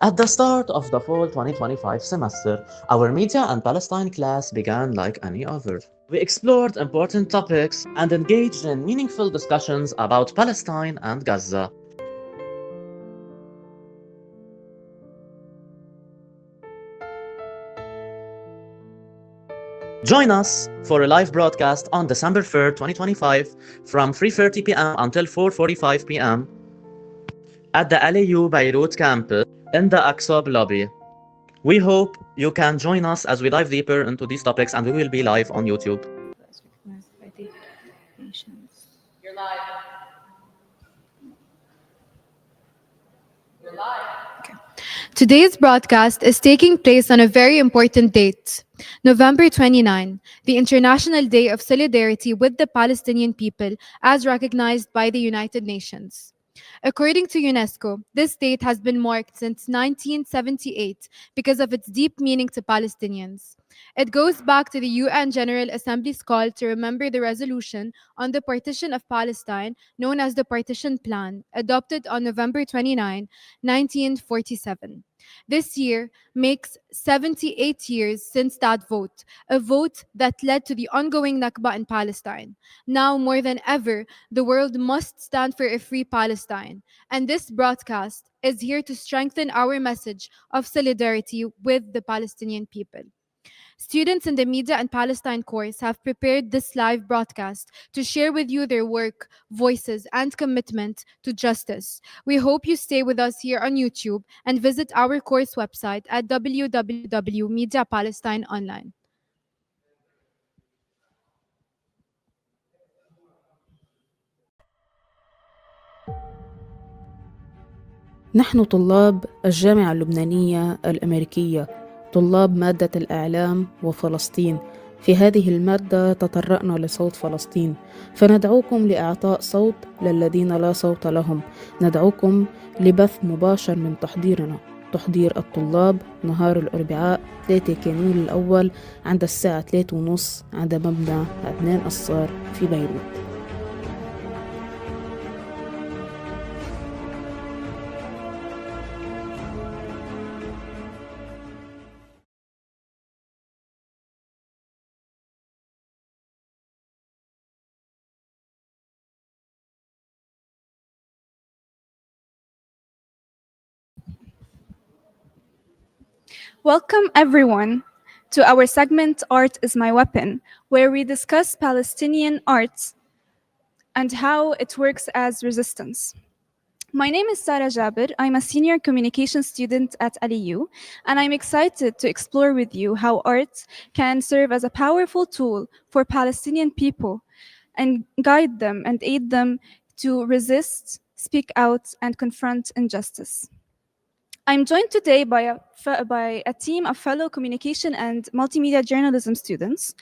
At the start of the fall 2025 semester, our Media and Palestine class began like any other. We explored important topics and engaged in meaningful discussions about Palestine and Gaza. Join us for a live broadcast on December 3rd, 2025 from 3:30 p.m. until 4:45 p.m. at the LAU Beirut campus in the Aqsab lobby. We hope you can join us as we dive deeper into these topics, and we will be live on YouTube. Today's broadcast is taking place on a very important date, November 29, the International Day of Solidarity with the Palestinian People as recognized by the United Nations. According to UNESCO, this date has been marked since 1978 because of its deep meaning to Palestinians. It goes back to the UN General Assembly's call to remember the resolution on the partition of Palestine, known as the Partition Plan, adopted on November 29, 1947. This year makes 78 years since that vote, a vote that led to the ongoing Nakba in Palestine. Now, more than ever, the world must stand for a free Palestine. And this broadcast is here to strengthen our message of solidarity with the Palestinian people. Students in the Media and Palestine course have prepared this live broadcast to share with you their work, voices, and commitment to justice. We hope you stay with us here on YouTube and visit our course website at www.mediapalestine.online. نحن طلاب الجامعة اللبنانية الأمريكية، طلاب مادة الإعلام وفلسطين. في هذه المادة تطرقنا لصوت فلسطين، فندعوكم لإعطاء صوت للذين لا صوت لهم. ندعوكم لبث مباشر من تحضيرنا، تحضير الطلاب نهار الأربعاء 3 كانون الأول عند الساعة 3:30 عند مبنى عدنان الصار في بيروت. Welcome everyone to our segment Art is My Weapon, where we discuss Palestinian art and how it works as resistance. My name is Sarah Jabir. I'm a senior communication student at LEU, and I'm excited to explore with you how art can serve as a powerful tool for Palestinian people and guide them and aid them to resist, speak out, and confront injustice. I'm joined today by a team of fellow communication and multimedia journalism students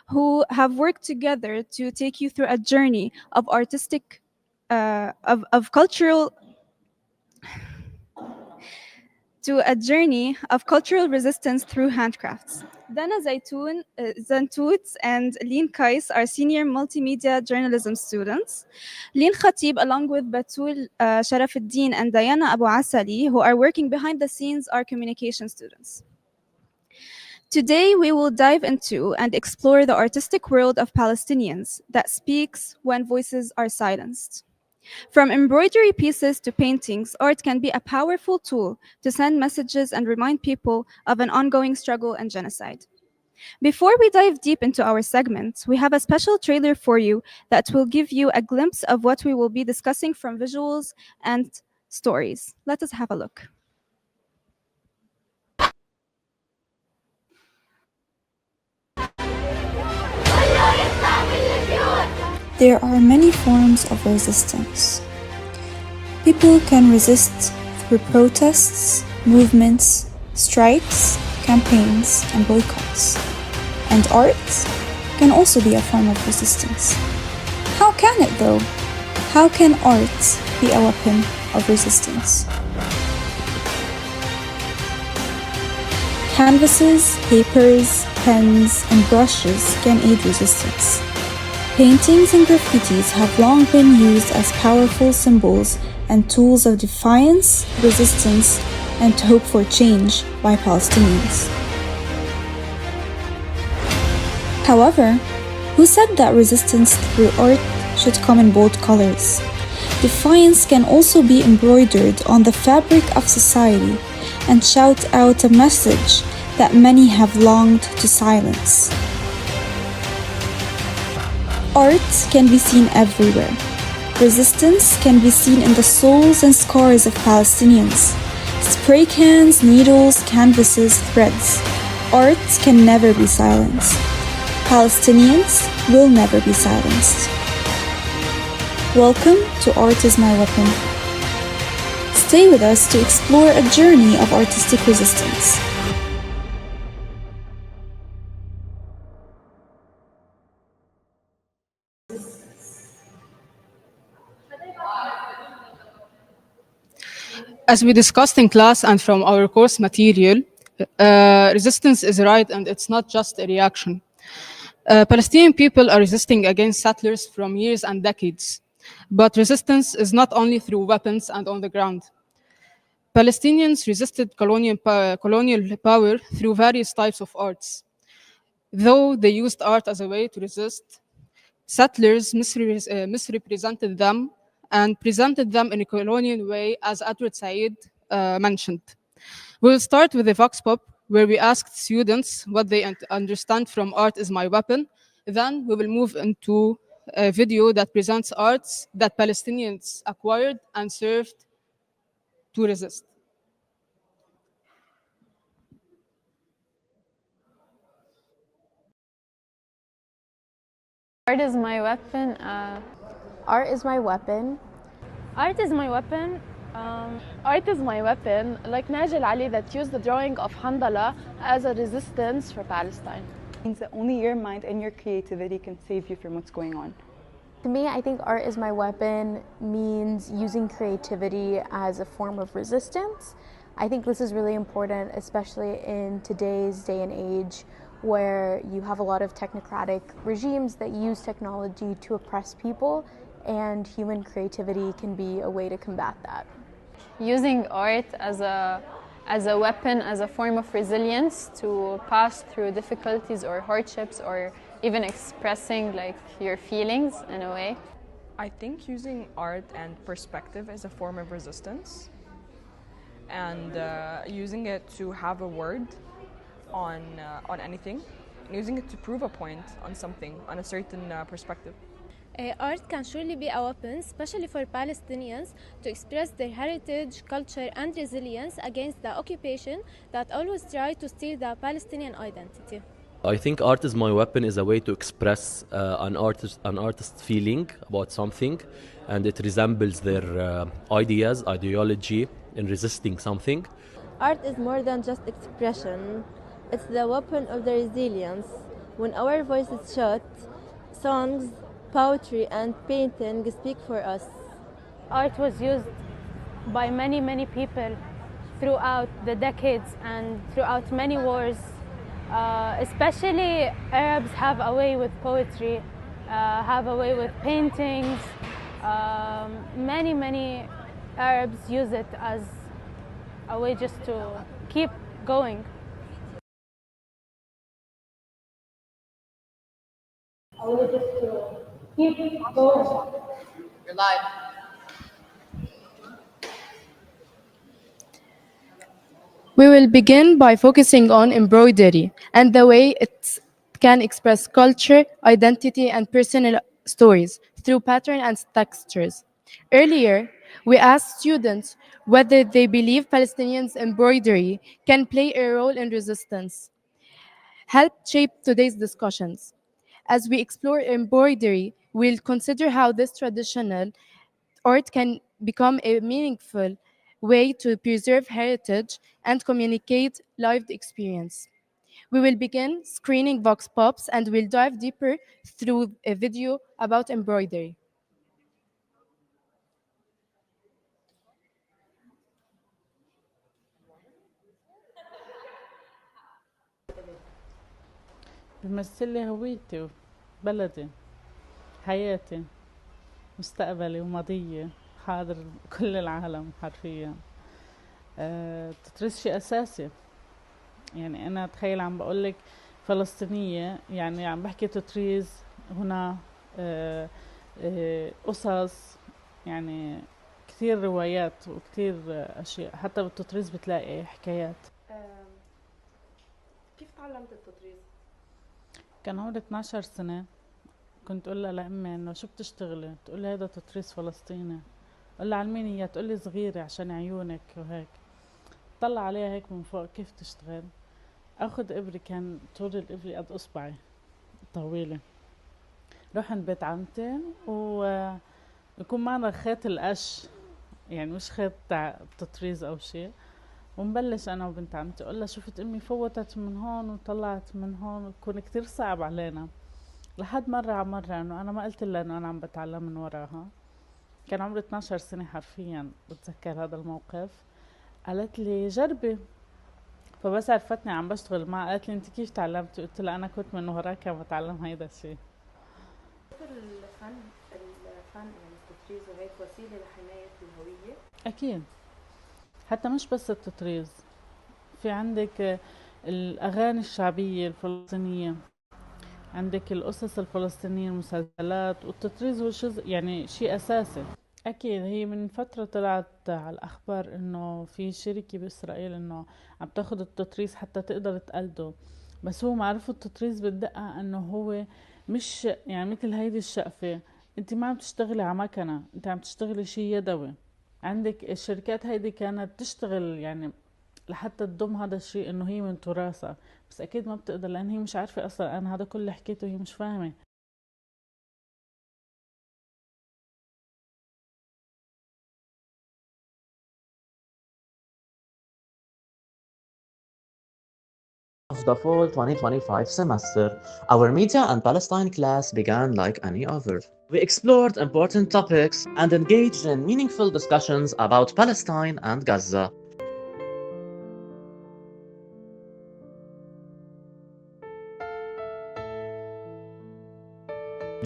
who have worked together to take you through a journey of artistic, of cultural, to a journey of cultural resistance through handcrafts. Dana Zantout and Lynn Kais are senior multimedia journalism students. Lynn Khatib, along with Batul Sharafuddin and Diana Abu Asali, who are working behind the scenes, are communication students. Today, we will dive into and explore the artistic world of Palestinians that speaks when voices are silenced. From embroidery pieces to paintings, art can be a powerful tool to send messages and remind people of an ongoing struggle and genocide. Before we dive deep into our segment, we have a special trailer for you that will give you a glimpse of what we will be discussing from visuals and stories. Let us have a look. There are many forms of resistance. People can resist through protests, movements, strikes, campaigns, and boycotts. And art can also be a form of resistance. How can it though? How can art be a weapon of resistance? Canvases, papers, pens, and brushes can aid resistance. Paintings and graffitis have long been used as powerful symbols and tools of defiance, resistance, and to hope for change by Palestinians. However, who said that resistance through art should come in bold colors? Defiance can also be embroidered on the fabric of society and shout out a message that many have longed to silence. Art can be seen everywhere. Resistance can be seen in the souls and scars of Palestinians. Spray cans, needles, canvases, threads. Art can never be silenced. Palestinians will never be silenced. Welcome to Art is My Weapon. Stay with us to explore a journey of artistic resistance. As we discussed in class and from our course material, resistance is right and it's not just a reaction. Palestinian people are resisting against settlers from years and decades. But resistance is not only through weapons and on the ground. Palestinians resisted colonial power through various types of arts. Though they used art as a way to resist, settlers misrepresented them and presented them in a colonial way, as Edward Said mentioned. We'll start with a vox pop, where we asked students what they understand from Art is My Weapon. Then we will move into a video that presents arts that Palestinians acquired and served to resist. Art is my weapon. Art is my weapon. Art is my weapon. Art is my weapon, like Najil Ali that used the drawing of Handala as a resistance for Palestine. It means that only your mind and your creativity can save you from what's going on. To me, I think art is my weapon means using creativity as a form of resistance. I think this is really important, especially in today's day and age, where you have a lot of technocratic regimes that use technology to oppress people, and human creativity can be a way to combat that. Using art as a weapon, as a form of resilience to pass through difficulties or hardships, or even expressing like your feelings in a way. I think using art and perspective is a form of resistance, and using it to have a word on anything, and using it to prove a point on something, on a certain perspective. Art can surely be a weapon, especially for Palestinians, to express their heritage, culture, and resilience against the occupation that always try to steal the Palestinian identity. I think Art is My Weapon is a way to express an artist's feeling about something, and it resembles their ideas, ideology in resisting something. Art is more than just expression. It's the weapon of the resilience. When our voices shout, songs, poetry, and painting speak for us. Art was used by many people throughout the decades and throughout many wars. Especially Arabs have a way with poetry, have a way with paintings. Many Arabs use it as a way just to keep going. A way just to keep going. You're live. We will begin by focusing on embroidery and the way it can express culture, identity, and personal stories through pattern and textures. Earlier, we asked students whether they believe Palestinians' embroidery can play a role in resistance. Help shape today's discussions. As we explore embroidery, we'll consider how this traditional art can become a meaningful way to preserve heritage and communicate lived experience. We will begin screening vox pops and we'll dive deeper through a video about embroidery. بيمثل لي هويتي وبلدي، حياتي، مستقبلي وماضيي، حاضر كل العالم حرفيا. التطريز شيء أساسي. يعني أنا تخيل عم بقولك فلسطينية، يعني عم بحكي تطريز هنا، قصص، يعني كثير روايات وكثير أشياء، حتى بالتطريز بتلاقي حكايات. كيف تعلمت التطريز؟ كان عمري 12 سنة، كنت أقول لها لأمي إنه شو بتشتغلي؟ تقول لي هذا تطريز فلسطيني. أقول لها على مين هي؟ تقول لي صغيرة عشان عيونك وهيك. طلع عليها هيك من فوق كيف تشتغل. أخذ إبرة، كان طول الإبرة قد إصبعي طويلة، روح عند بيت عمتي ويكون معنا خيط القش، يعني مش خيط تاع تطريز أو شيء، ونبلش أنا وبنت عمتي. أقول لها شفت أمي فوتت من هون وطلعت من هون، ويكون كتير صعب علينا. لحد مرة على مرة إنه أنا ما قلت لها إنه أنا عم بتعلم من وراها. كان عمري 12 سنة حرفيا، بتذكر هذا الموقف. قالت لي جربي، فبس عرفتني عم بشتغل معها قالت لي انت كيف تعلمتي؟ قلت لها انا كنت من وراك بتعلم هيدا الشيء. الفن يعني التطريز وهيك وسيله لحمايه الهويه؟ اكيد، حتى مش بس التطريز، في عندك الاغاني الشعبيه الفلسطينيه، عندك القصص الفلسطينيه، المسلسلات، والتطريز هو يعني شيء اساسي. اكيد، هي من فترة طلعت على الاخبار انه في شركة باسرائيل انه عم تاخد التطريز حتى تقدر تقلده، بس هو معرفة التطريز بالدقة انه هو مش يعني مثل هيدي الشقفة، انت ما عم تشتغلي على مكنة، انت عم تشتغلي شي يدوي. عندك الشركات هيدي كانت تشتغل يعني لحتى تضم هذا الشيء انه هي من تراثها، بس اكيد ما بتقدر لان هي مش عارفة اصلا. انا هذا كل اللي حكيته هي مش فاهمة. Of the fall 2025 semester, our Media and Palestine class began like any other. We explored important topics and engaged in meaningful discussions about Palestine and Gaza.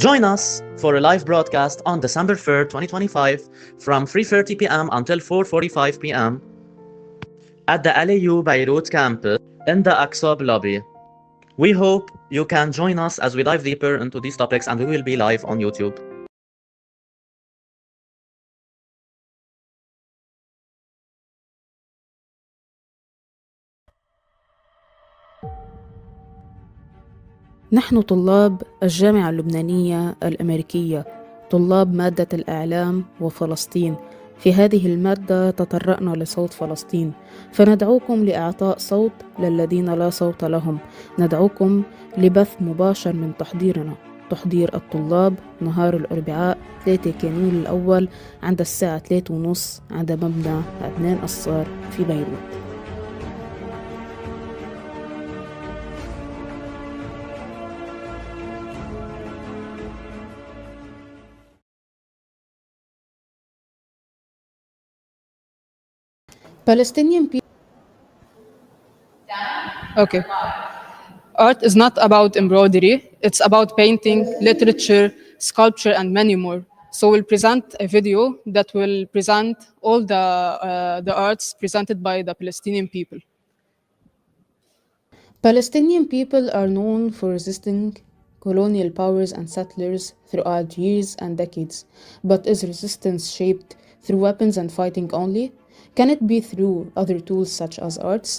Join us for a live broadcast on December 3rd, 2025 from 3:30 p.m. until 4:45 p.m. at the LAU Beirut campus in the Al-Quds lobby. We hope you can join us as we dive deeper into these topics, and we will be live on YouTube. نحن طلاب الجامعة اللبنانية الأمريكية، طلاب مادة الإعلام وفلسطين. في هذه المادة تطرقنا لصوت فلسطين، فندعوكم لإعطاء صوت للذين لا صوت لهم. ندعوكم لبث مباشر من تحضيرنا، تحضير الطلاب نهار الأربعاء 3 كانون الأول عند الساعة 3:30 عند مبنى عدنان الصار في بيروت. Palestinian people. Okay. Art is not about embroidery, it's about painting, literature, sculpture, and many more. So we'll present a video that will present all the arts presented by the Palestinian people. Palestinian people are known for resisting colonial powers and settlers throughout years and decades. But is resistance shaped through weapons and fighting only? Can it be through other tools such as arts?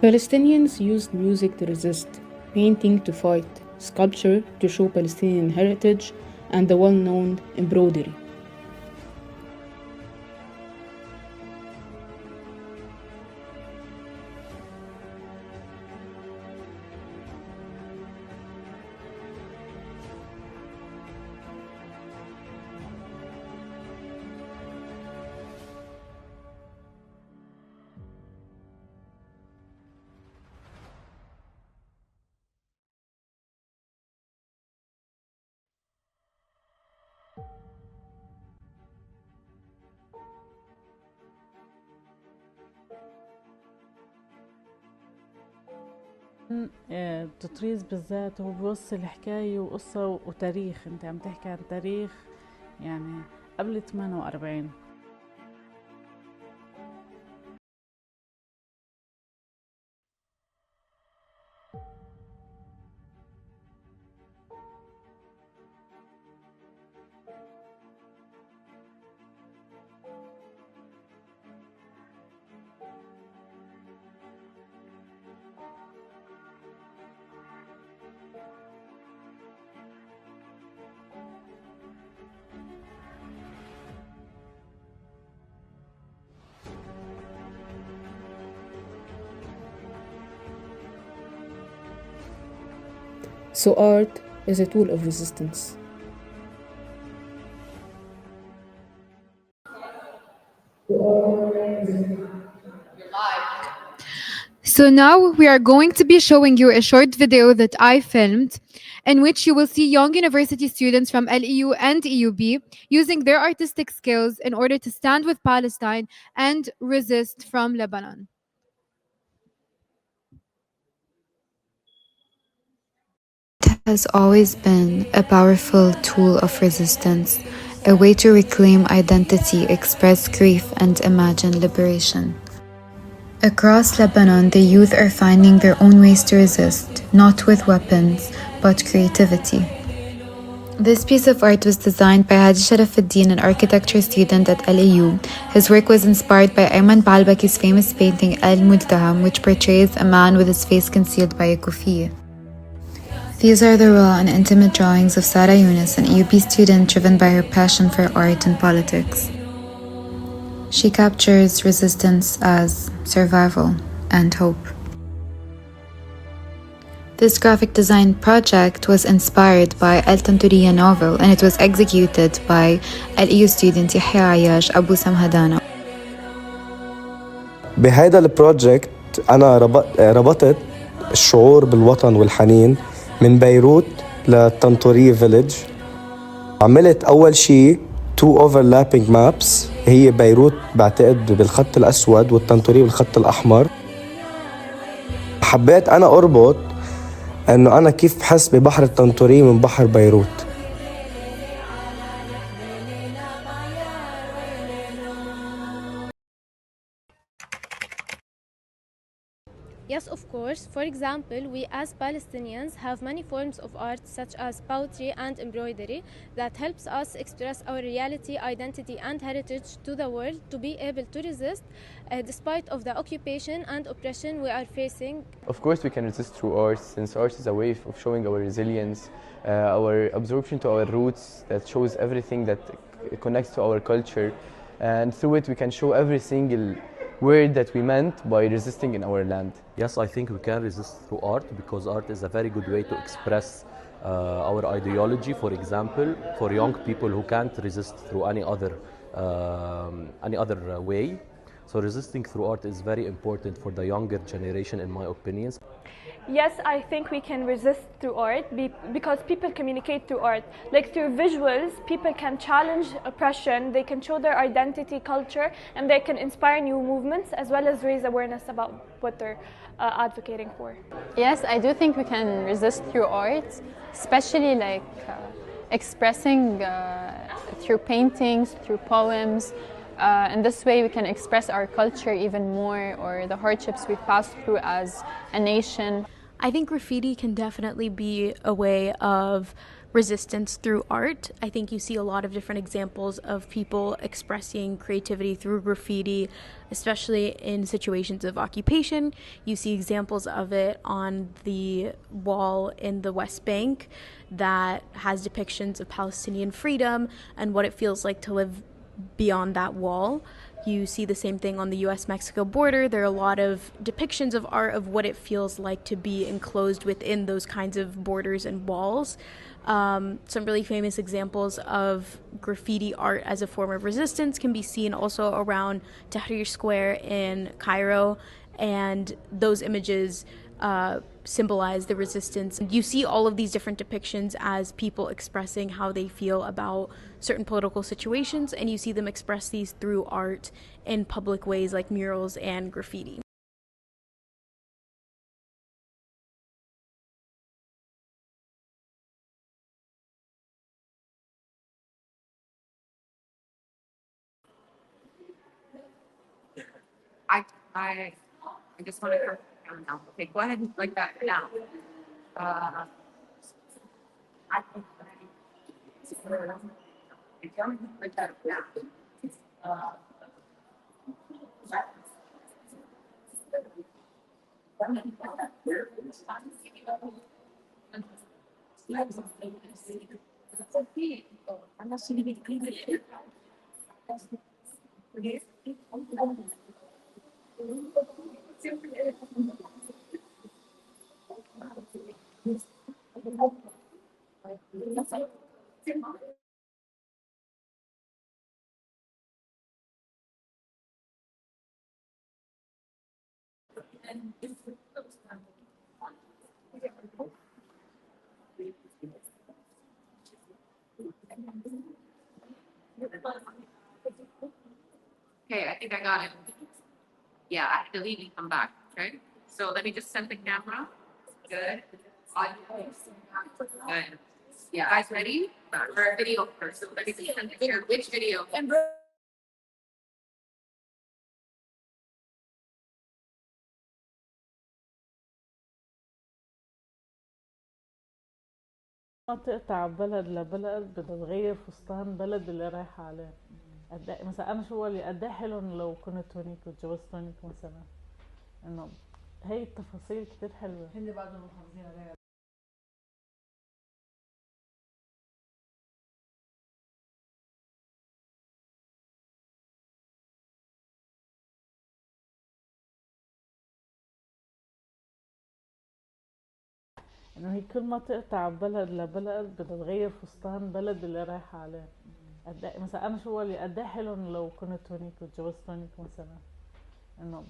Palestinians used music to resist, painting to fight, sculpture to show Palestinian heritage, and the well-known embroidery. التطريز بالذات هو بيوصل حكاية وقصة وتاريخ. انت عم تحكي عن تاريخ يعني قبل 48. So art is a tool of resistance. So now we are going to be showing you a short video that I filmed in which you will see young university students from LEU and EUB using their artistic skills in order to stand with Palestine and resist from Lebanon. Has always been a powerful tool of resistance, a way to reclaim identity, express grief, and imagine liberation. Across Lebanon, the youth are finding their own ways to resist, not with weapons, but creativity. This piece of art was designed by Hadi Sharafuddin, an architecture student at LAU. His work was inspired by Ayman Baalbaki's famous painting Al-Multaham, which portrays a man with his face concealed by a kufiya. These are the raw and intimate drawings of Sara Yunus, an EUP student driven by her passion for art and politics. She captures resistance as survival and hope. This graphic design project was inspired by El-Tanturiya novel, and it was executed by LEU student Yahya Ayash Abu Samhadana. بهذا البروجكت أنا ربطت الشعور بالوطن والحنين من بيروت للطنطورية فيليج. عملت أول شيء 2 overlapping maps، هي بيروت بعتقد بالخط الأسود والطنطورية بالخط الأحمر. حبيت أنا أربط أنه أنا كيف بحس ببحر الطنطورية من بحر بيروت. Yes, of course. For example, we as Palestinians have many forms of art such as poetry and embroidery that helps us express our reality, identity and heritage to the world to be able to resist despite of the occupation and oppression we are facing. Of course we can resist through art, since art is a way of showing our resilience, our absorption to our roots that shows everything that connects to our culture, and through it we can show every single word that we meant by resisting in our land. Yes, I think we can resist through art because art is a very good way to express our ideology. For example, for young people who can't resist through any other way. So resisting through art is very important for the younger generation, in my opinion. Yes, I think we can resist through art because people communicate through art. Like through visuals, people can challenge oppression, they can show their identity, culture, and they can inspire new movements as well as raise awareness about what they're advocating for. Yes, I do think we can resist through art, especially like expressing through paintings, through poems. In this way we can express our culture even more, or the hardships we've passed through as a nation. I think graffiti can definitely be a way of resistance through art. I think you see a lot of different examples of people expressing creativity through graffiti, especially in situations of occupation. You see examples of it on the wall in the West Bank that has depictions of Palestinian freedom and what it feels like to live beyond that wall. You see the same thing on the US-Mexico border. There are a lot of depictions of art of what it feels like to be enclosed within those kinds of borders and walls. Some really famous examples of graffiti art as a form of resistance can be seen also around Tahrir Square in Cairo, and those images symbolize the resistance. You see all of these different depictions as people expressing how they feel about certain political situations, and you see them express these through art in public ways like murals and graffiti. I just want to come down now. Okay, go ahead and like that now. I think like that now. Okay, I think I got it. Yeah, I have to leave and come back. Okay, so let me just set the camera. Good. Audio. Good. Yeah, guys, ready? For video first. So let me just send the camera. Which video? ما تقطع بلد لبلد بدها تغير فستان بلد اللي رايحة عليه. مثلا أنا شو اللي قد حلو لو كنت هونيك وتجوزت هونيك مثلا، إنه هي التفاصيل كتير حلوة. هن بعدهم محافظين عليها. إنه هي كل ما تقطع بلد لبلد بدها تغير فستان بلد اللي رايحة عليه. مثلا أنا شو اللي قد حلو لو كنت هونيك وتجوزت هونيك مثلا، إنه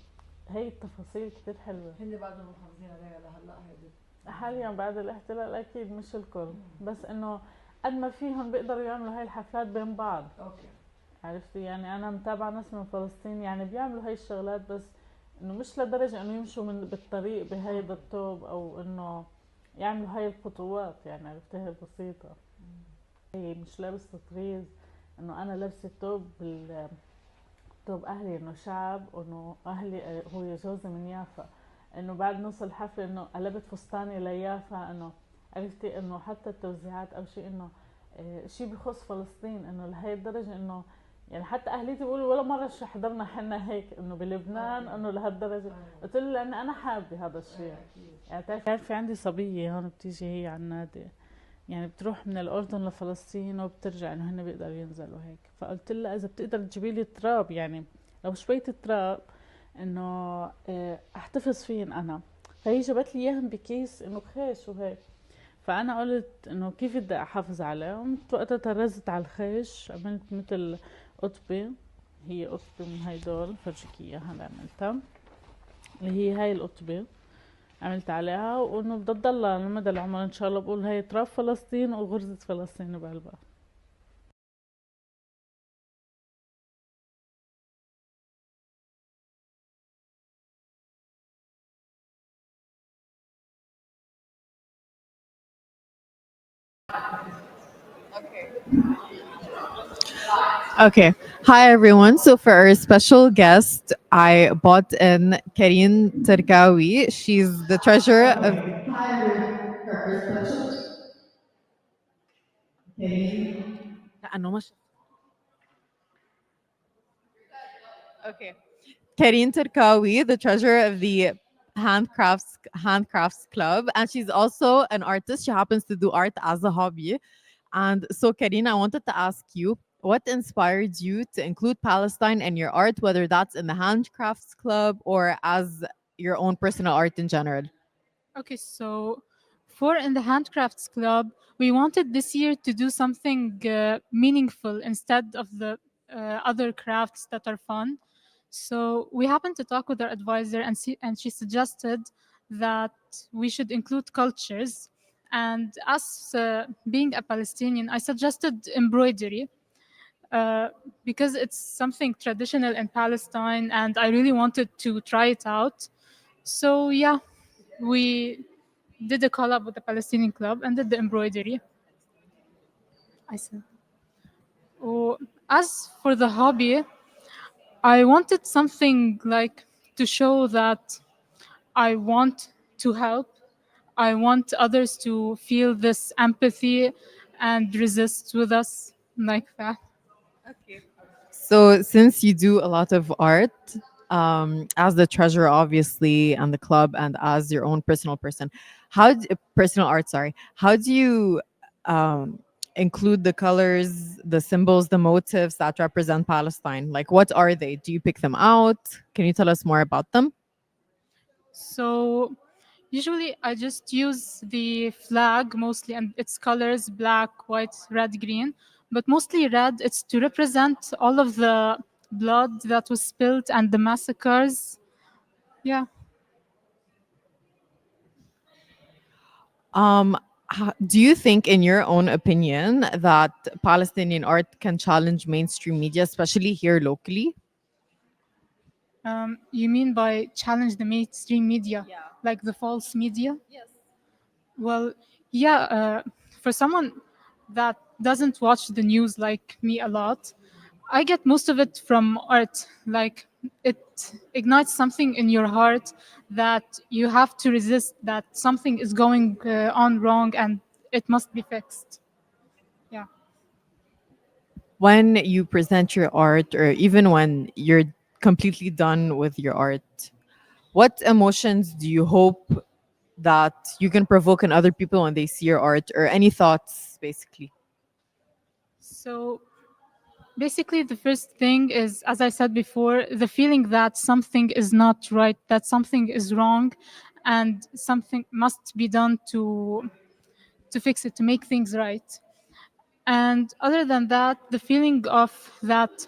هي التفاصيل كتير حلوة. هن بعدهم محافظين عليها لهلا هيدي. حاليا بعد الاحتلال اكيد مش الكل، بس انه قد ما فيهم بيقدروا يعملوا هاي الحفلات بين بعض. اوكي. عرفتي يعني انا متابعه ناس من فلسطين يعني بيعملوا هاي الشغلات، بس انه مش لدرجه انه يمشوا من بالطريق بهيدا الثوب او انه يعملوا هاي الخطوات، يعني عرفتي هي بسيطه. هي مش لابس تطريز انه انا لابسه ثوب ثوب اهلي، انه شعب، انه اهلي هو جوزي من يافا، انه بعد نص الحفله انه قلبت فستاني ليافا، انه عرفتي انه حتى التوزيعات او شيء انه شيء بخص فلسطين، انه لهي الدرجه انه يعني حتى اهليتي بيقولوا ولا مره شو حضرنا حنا هيك انه بلبنان انه لهالدرجه. قلت له لان انا حابه هذا الشيء. يعني بتعرفي عندي صبيه هون بتيجي هي على النادي، يعني بتروح من الأردن لفلسطين وبترجع إنه هن بيقدروا ينزلوا هيك. فقلت لها إذا بتقدر تجيبي لي تراب، يعني لو شوية تراب إنه أحتفظ فيهن أنا. فهي جابت لي إياهم بكيس إنه خيش وهيك. فأنا قلت إنه كيف بدي أحافظ عليهم. وقتها طرزت على الخيش، عملت مثل قطبة، هي قطبة من هيدول فرجيك إياها هلا عملتها، اللي هي هاي القطبة عملت عليها، وانه بدها تضلها لمدى العمر ان شاء الله. بقول هي تراب فلسطين وغرزة فلسطين بقلبها. Okay. Hi, everyone. So, for our special guest, I bought in Karine Terkawi. She's the treasurer of. Okay. Karine Terkawi, the treasurer of the Handcrafts Club, and she's also an artist. She happens to do art as a hobby. And so, Karine, I wanted to ask you, what inspired you to include Palestine in your art, whether that's in the Handcrafts Club or as your own personal art in general? Okay, so for in the Handcrafts Club, we wanted this year to do something meaningful instead of the other crafts that are fun. So we happened to talk with our advisor, and she suggested that we should include cultures. And us being a Palestinian, I suggested embroidery because it's something traditional in Palestine, and I really wanted to try it out. So yeah, we did a collab with the Palestinian Club and did the embroidery. I said. Oh, as for the hobby, I wanted something like to show that I want to help. I want others to feel this empathy and resist with us like that. So, since you do a lot of art, as the treasurer, obviously, and the club, and as your own personal person, personal art? Sorry, how do you include the colors, the symbols, the motifs that represent Palestine? Like, what are they? Do you pick them out? Can you tell us more about them? So usually I just use the flag mostly and its colors black, white, red, green. But mostly red, it's to represent all of the blood that was spilled and the massacres. Yeah. Um, do you think, in your own opinion, that Palestinian art can challenge mainstream media, especially here locally? You mean by challenge the mainstream media, like the false media? Yes. Well, yeah, for someone that doesn't watch the news like me a lot, I get most of it from art. Like it ignites something in your heart that you have to resist, that something is going on wrong and it must be fixed. Yeah. When you present your art, or even when you're completely done with your art, what emotions do you hope that you can provoke in other people when they see your art, or any thoughts, basically? So basically, the first thing is, as I said before, the feeling that something is not right, that something is wrong, and something must be done to fix it, to make things right. And other than that, the feeling of that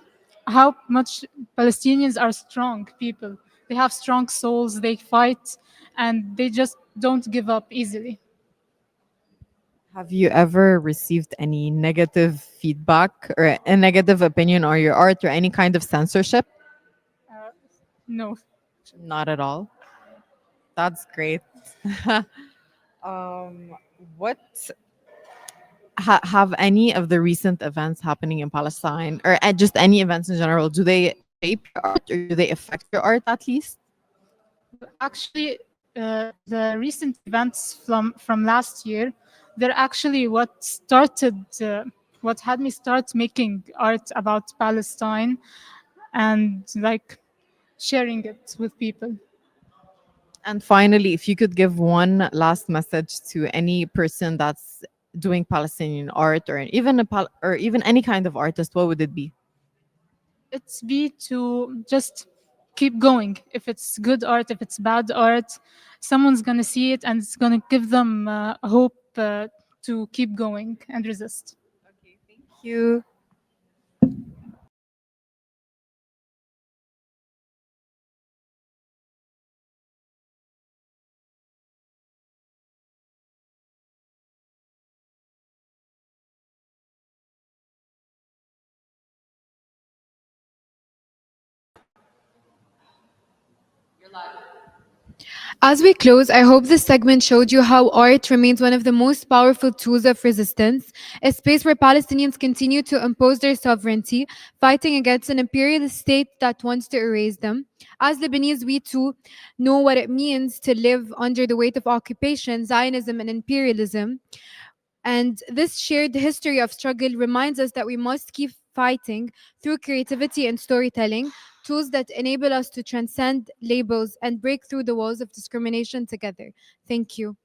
how much Palestinians are strong people. They have strong souls, they fight, and they just don't give up easily. Have you ever received any negative feedback or a negative opinion on your art, or any kind of censorship? No. Not at all. That's great. um, what have any of the recent events happening in Palestine, or just any events in general, do they shape your art, or do they affect your art at least? Well, actually, the recent events from last year, they're actually what started, what had me start making art about Palestine and like sharing it with people. And finally, if you could give one last message to any person that's doing Palestinian art, or even or even any kind of artist, what would it be? It's be to just keep going. If it's good art, if it's bad art, someone's gonna see it and it's gonna give them hope to keep going and resist. Thank you. As we close, I hope this segment showed you how art remains one of the most powerful tools of resistance, a space where Palestinians continue to impose their sovereignty, fighting against an imperialist state that wants to erase them. As Lebanese, we too know what it means to live under the weight of occupation, Zionism, and imperialism. And this shared history of struggle reminds us that we must keep fighting through creativity and storytelling, tools that enable us to transcend labels and break through the walls of discrimination together. Thank you.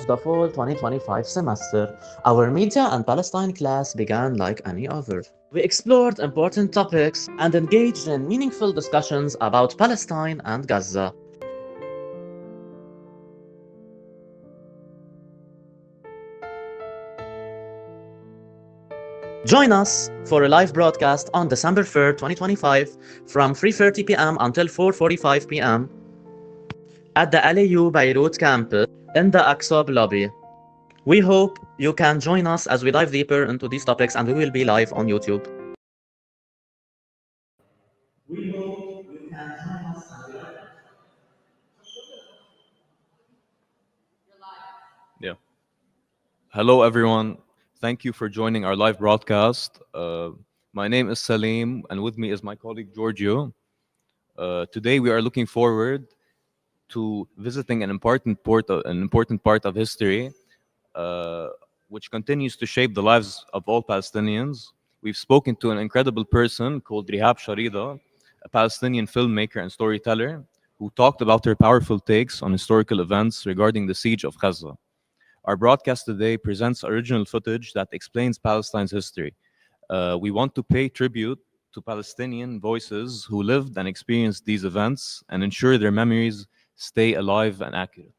The fall 2025 semester, our Media and Palestine class began like any other. We explored important topics and engaged in meaningful discussions about Palestine and Gaza. Join us for a live broadcast on December 3rd, 2025 from 3:30 p.m. until 4:45 p.m. at the ALU Beirut campus in the Al-Quds lobby. We hope you can join us as we dive deeper into these topics, and we will be live on YouTube. We hope you can join us as we dive. Yeah. Hello, everyone. Thank you for joining our live broadcast. My name is Salim, and with me is my colleague Giorgio. Today, we are looking forward to visiting an important part of history, uh, which continues to shape the lives of all Palestinians. We've spoken to an incredible person called Rihab Sharida, a Palestinian filmmaker and storyteller, who talked about her powerful takes on historical events regarding the siege of Gaza. Our broadcast today presents original footage that explains Palestine's history. We want to pay tribute to Palestinian voices who lived and experienced these events and ensure their memories stay alive and accurate.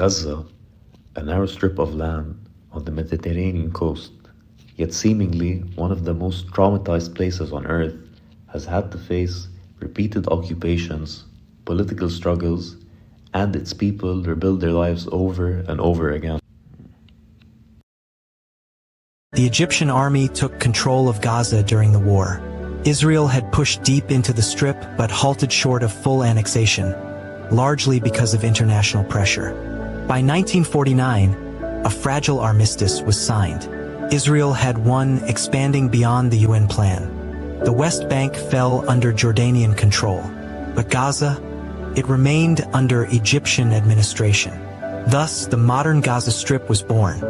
Gaza, a narrow strip of land on the Mediterranean coast, yet seemingly one of the most traumatized places on earth, has had to face repeated occupations, political struggles, and its people rebuild their lives over and over again. The Egyptian army took control of Gaza during the war. Israel had pushed deep into the strip but halted short of full annexation, largely because of international pressure. By 1949, a fragile armistice was signed. Israel had won, expanding beyond the UN plan. The West Bank fell under Jordanian control, but Gaza, it remained under Egyptian administration. Thus, the modern Gaza Strip was born,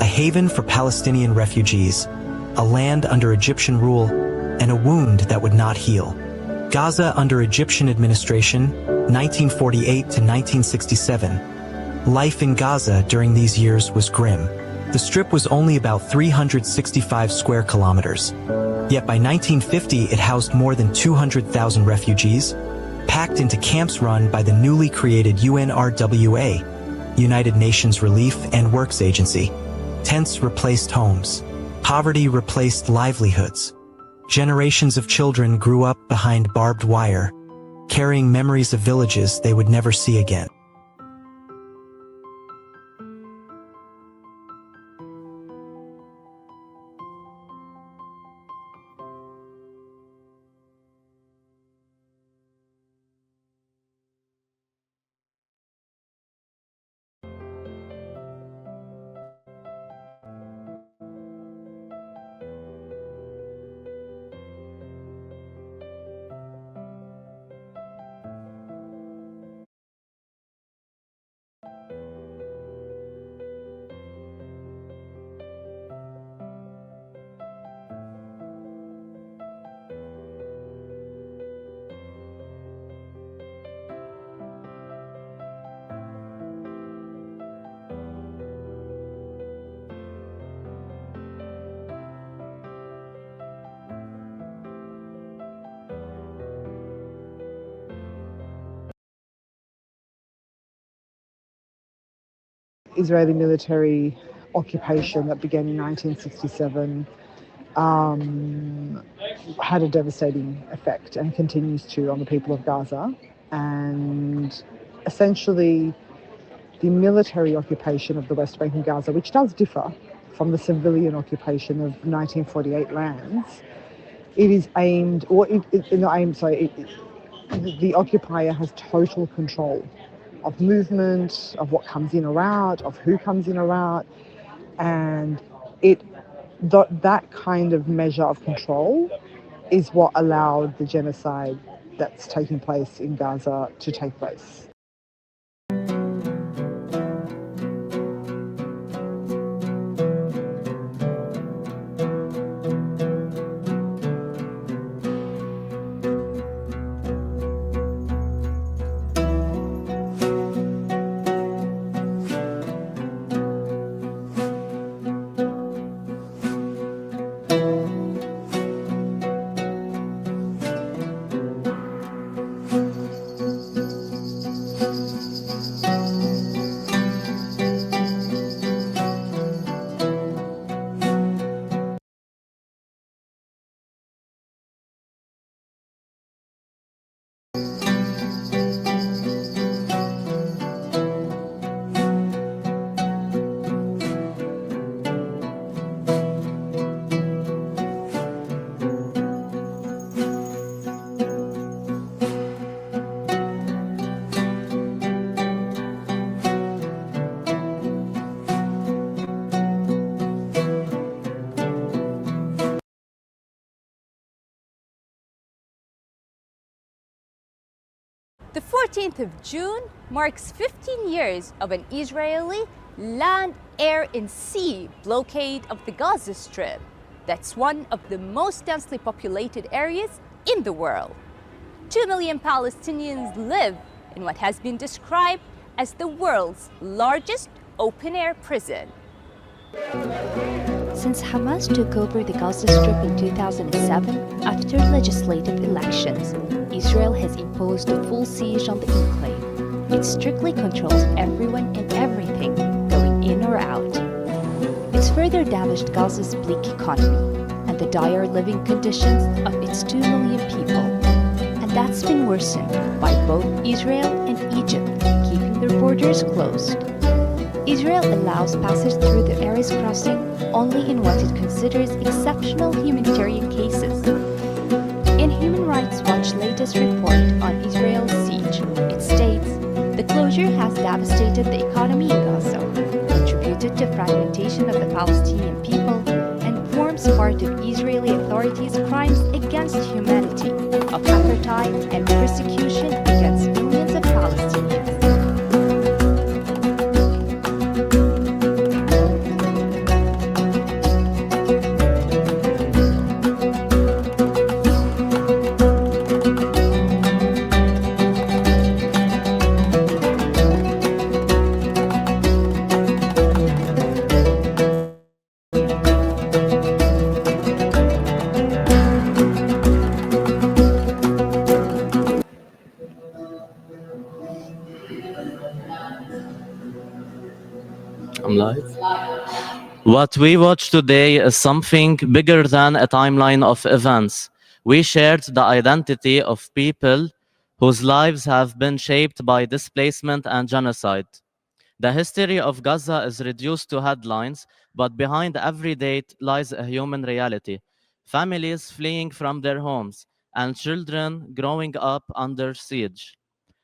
a haven for Palestinian refugees, a land under Egyptian rule, and a wound that would not heal. Gaza under Egyptian administration, 1948 to 1967. Life in Gaza during these years was grim. The Strip was only about 365 square kilometers. Yet by 1950 it housed more than 200,000 refugees, packed into camps run by the newly created UNRWA, United Nations Relief and Works Agency. Tents replaced homes. Poverty replaced livelihoods. Generations of children grew up behind barbed wire, carrying memories of villages they would never see again. Israeli military occupation that began in 1967 had a devastating effect and continues to on the people of Gaza. And essentially, the military occupation of the West Bank and Gaza, which does differ from the civilian occupation of 1948 lands, it is aimed, or the occupier has total control of movement, of what comes in or out, of who comes in or out, and that kind of measure of control is what allowed the genocide that's taking place in Gaza to take place. The 14th of June marks 15 years of an Israeli land, air, and sea blockade of the Gaza Strip. That's one of the most densely populated areas in the world. 2 million Palestinians live in what has been described as the world's largest open-air prison. Since Hamas took over the Gaza Strip in 2007, after legislative elections, Israel has imposed a full siege on the enclave. It strictly controls everyone and everything going in or out. It's further damaged Gaza's bleak economy and the dire living conditions of its 2 million people. And that's been worsened by both Israel and Egypt keeping their borders closed. Israel allows passage through the area's crossing only in what it considers exceptional humanitarian cases. In Human Rights Watch's latest report on Israel's siege, it states, the closure has devastated the economy in Gaza, contributed to fragmentation of the Palestinian people, and forms part of Israeli authorities' crimes against humanity, of apartheid and persecution against millions of Palestinians. I'm live. What we watch today is something bigger than a timeline of events. We shared the identity of people whose lives have been shaped by displacement and genocide. The history of Gaza is reduced to headlines, but behind every date lies a human reality. Families fleeing from their homes and children growing up under siege.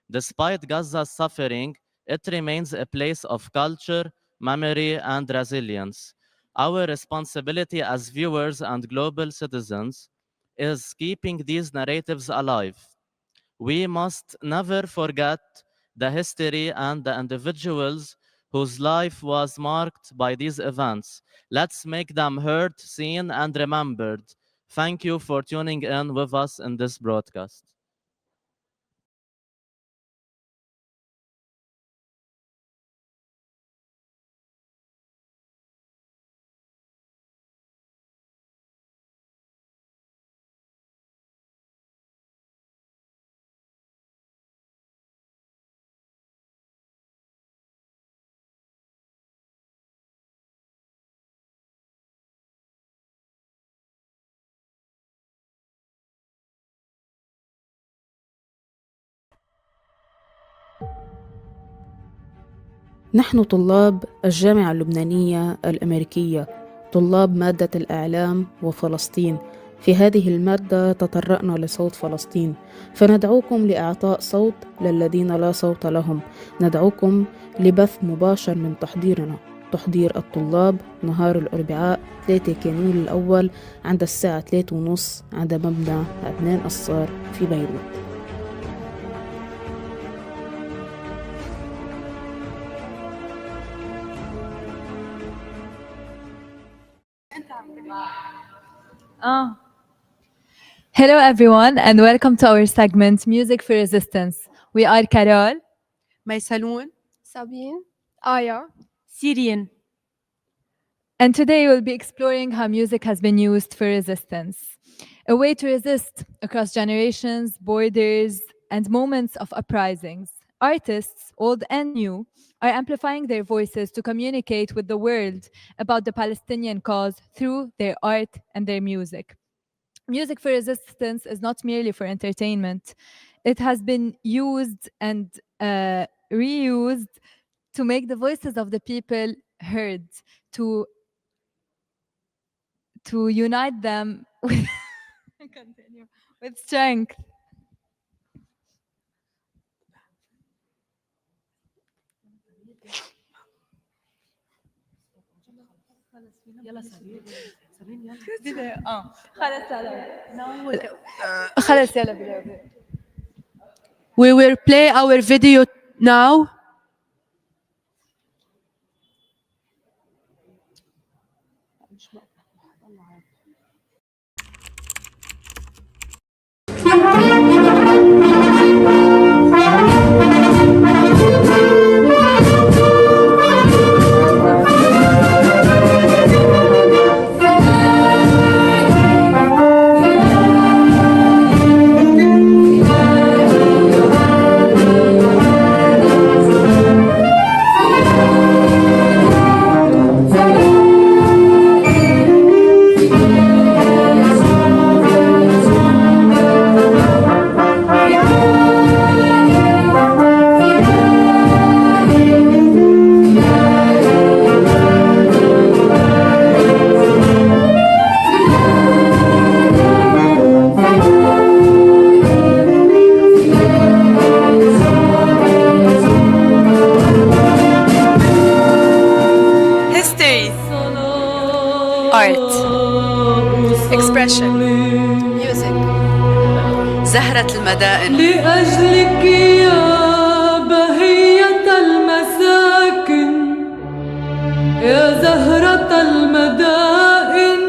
Despite Gaza's suffering, it remains a place of culture, memory, and resilience. Our responsibility as viewers and global citizens is keeping these narratives alive. We must never forget the history and the individuals whose life was marked by these events. Let's make them heard, seen, and remembered. Thank you for tuning in with us in this broadcast. نحن طلاب الجامعة اللبنانية الأمريكية، طلاب مادة الإعلام وفلسطين. في هذه المادة تطرقنا لصوت فلسطين، فندعوكم لإعطاء صوت للذين لا صوت لهم. ندعوكم لبث مباشر من تحضيرنا، تحضير الطلاب نهار الأربعاء 3 كانون الأول عند الساعة 3:30 عند مبنى عدنان الصار في بيروت. Hello everyone and welcome to our segment Music for Resistance. We are Carol, Maysalun, Sabine, Aya, Syrian. And today we'll be exploring how music has been used for resistance. A way to resist across generations, borders, and moments of uprisings. Artists, old and new, are amplifying their voices to communicate with the world about the Palestinian cause through their art and their music. Music for resistance is not merely for entertainment. It has been used and reused to make the voices of the people heard, to unite them with, with strength. We will play our video now. زهرة المدائن لأجلك يا بهية المساكن يا زهرة المدائن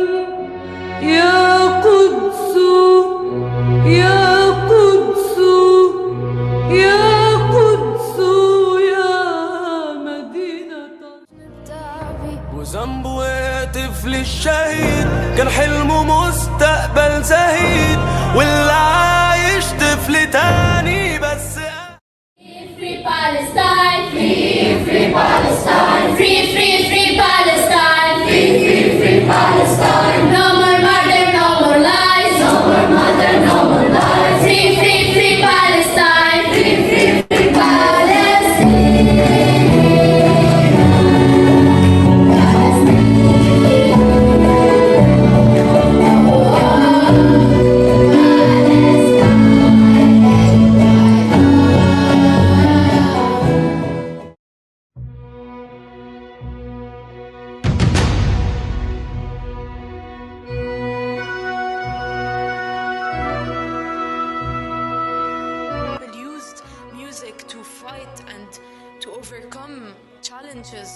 يا قدس يا قدس يا قدس يا مدينة وذنبه يا طفل الشهيد كان حلمه مستقبل زهيد واللي عايش طفل تاني بس Free Palestine, free Palestine, free Palestine, free Palestine. No more murder, no more lies, no more murder, no more lies. Free Palestine, free Palestine. To fight and to overcome challenges.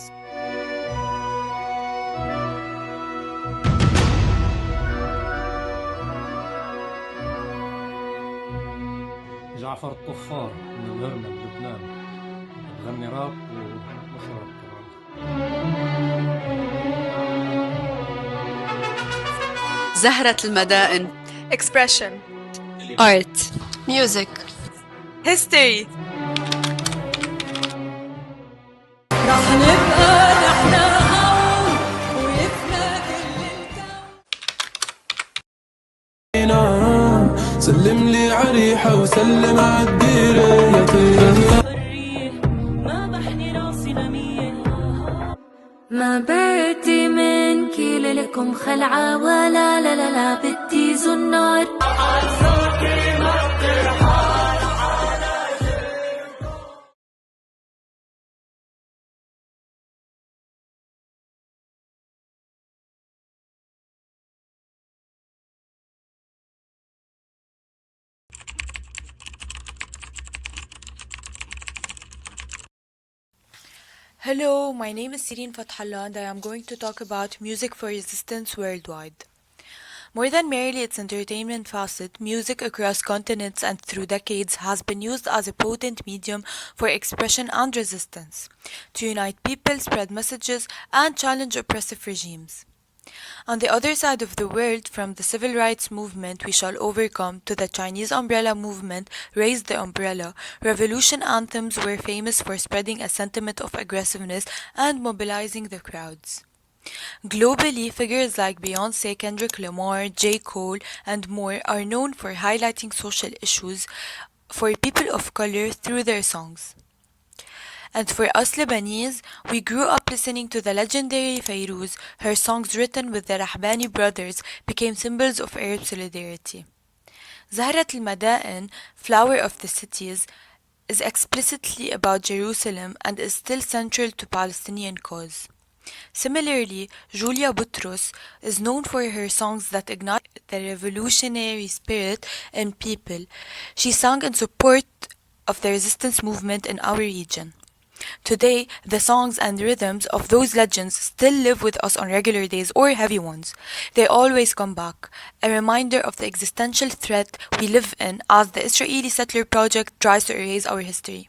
جعفر الطفار من الغرنة بلبنان بغني راب ومخرج كمان. زهرة المدائن Expression, Art, music, history. رح نبقى نحن هون ويفنى كل الكون. سلم لي عريحة وسلم عالديرة يا طير ما بحني راسي لمية برتي منكي للكم خلعة ولا لا لا لا بدي زنار Hello, my name is Sireen Fathallah and I am going to talk about music for resistance worldwide. More than merely its entertainment facet, music across continents and through decades has been used as a potent medium for expression and resistance, to unite people, spread messages, and challenge oppressive regimes. On the other side of the world, from the civil rights movement We Shall Overcome to the Chinese umbrella movement Raise the Umbrella, revolution anthems were famous for spreading a sentiment of aggressiveness and mobilizing the crowds. Globally, figures like Beyoncé, Kendrick Lamar, J. Cole, and more are known for highlighting social issues for people of color through their songs. And for us Lebanese, we grew up listening to the legendary Fayrouz. Her songs written with the Rahbani brothers became symbols of Arab solidarity. Zahrat al-Mada'in, Flower of the Cities, is explicitly about Jerusalem and is still central to Palestinian cause. Similarly, Julia Boutros is known for her songs that ignite the revolutionary spirit in people. She sang in support of the resistance movement in our region. Today, the songs and rhythms of those legends still live with us on regular days or heavy ones. They always come back, a reminder of the existential threat we live in as the Israeli settler project tries to erase our history.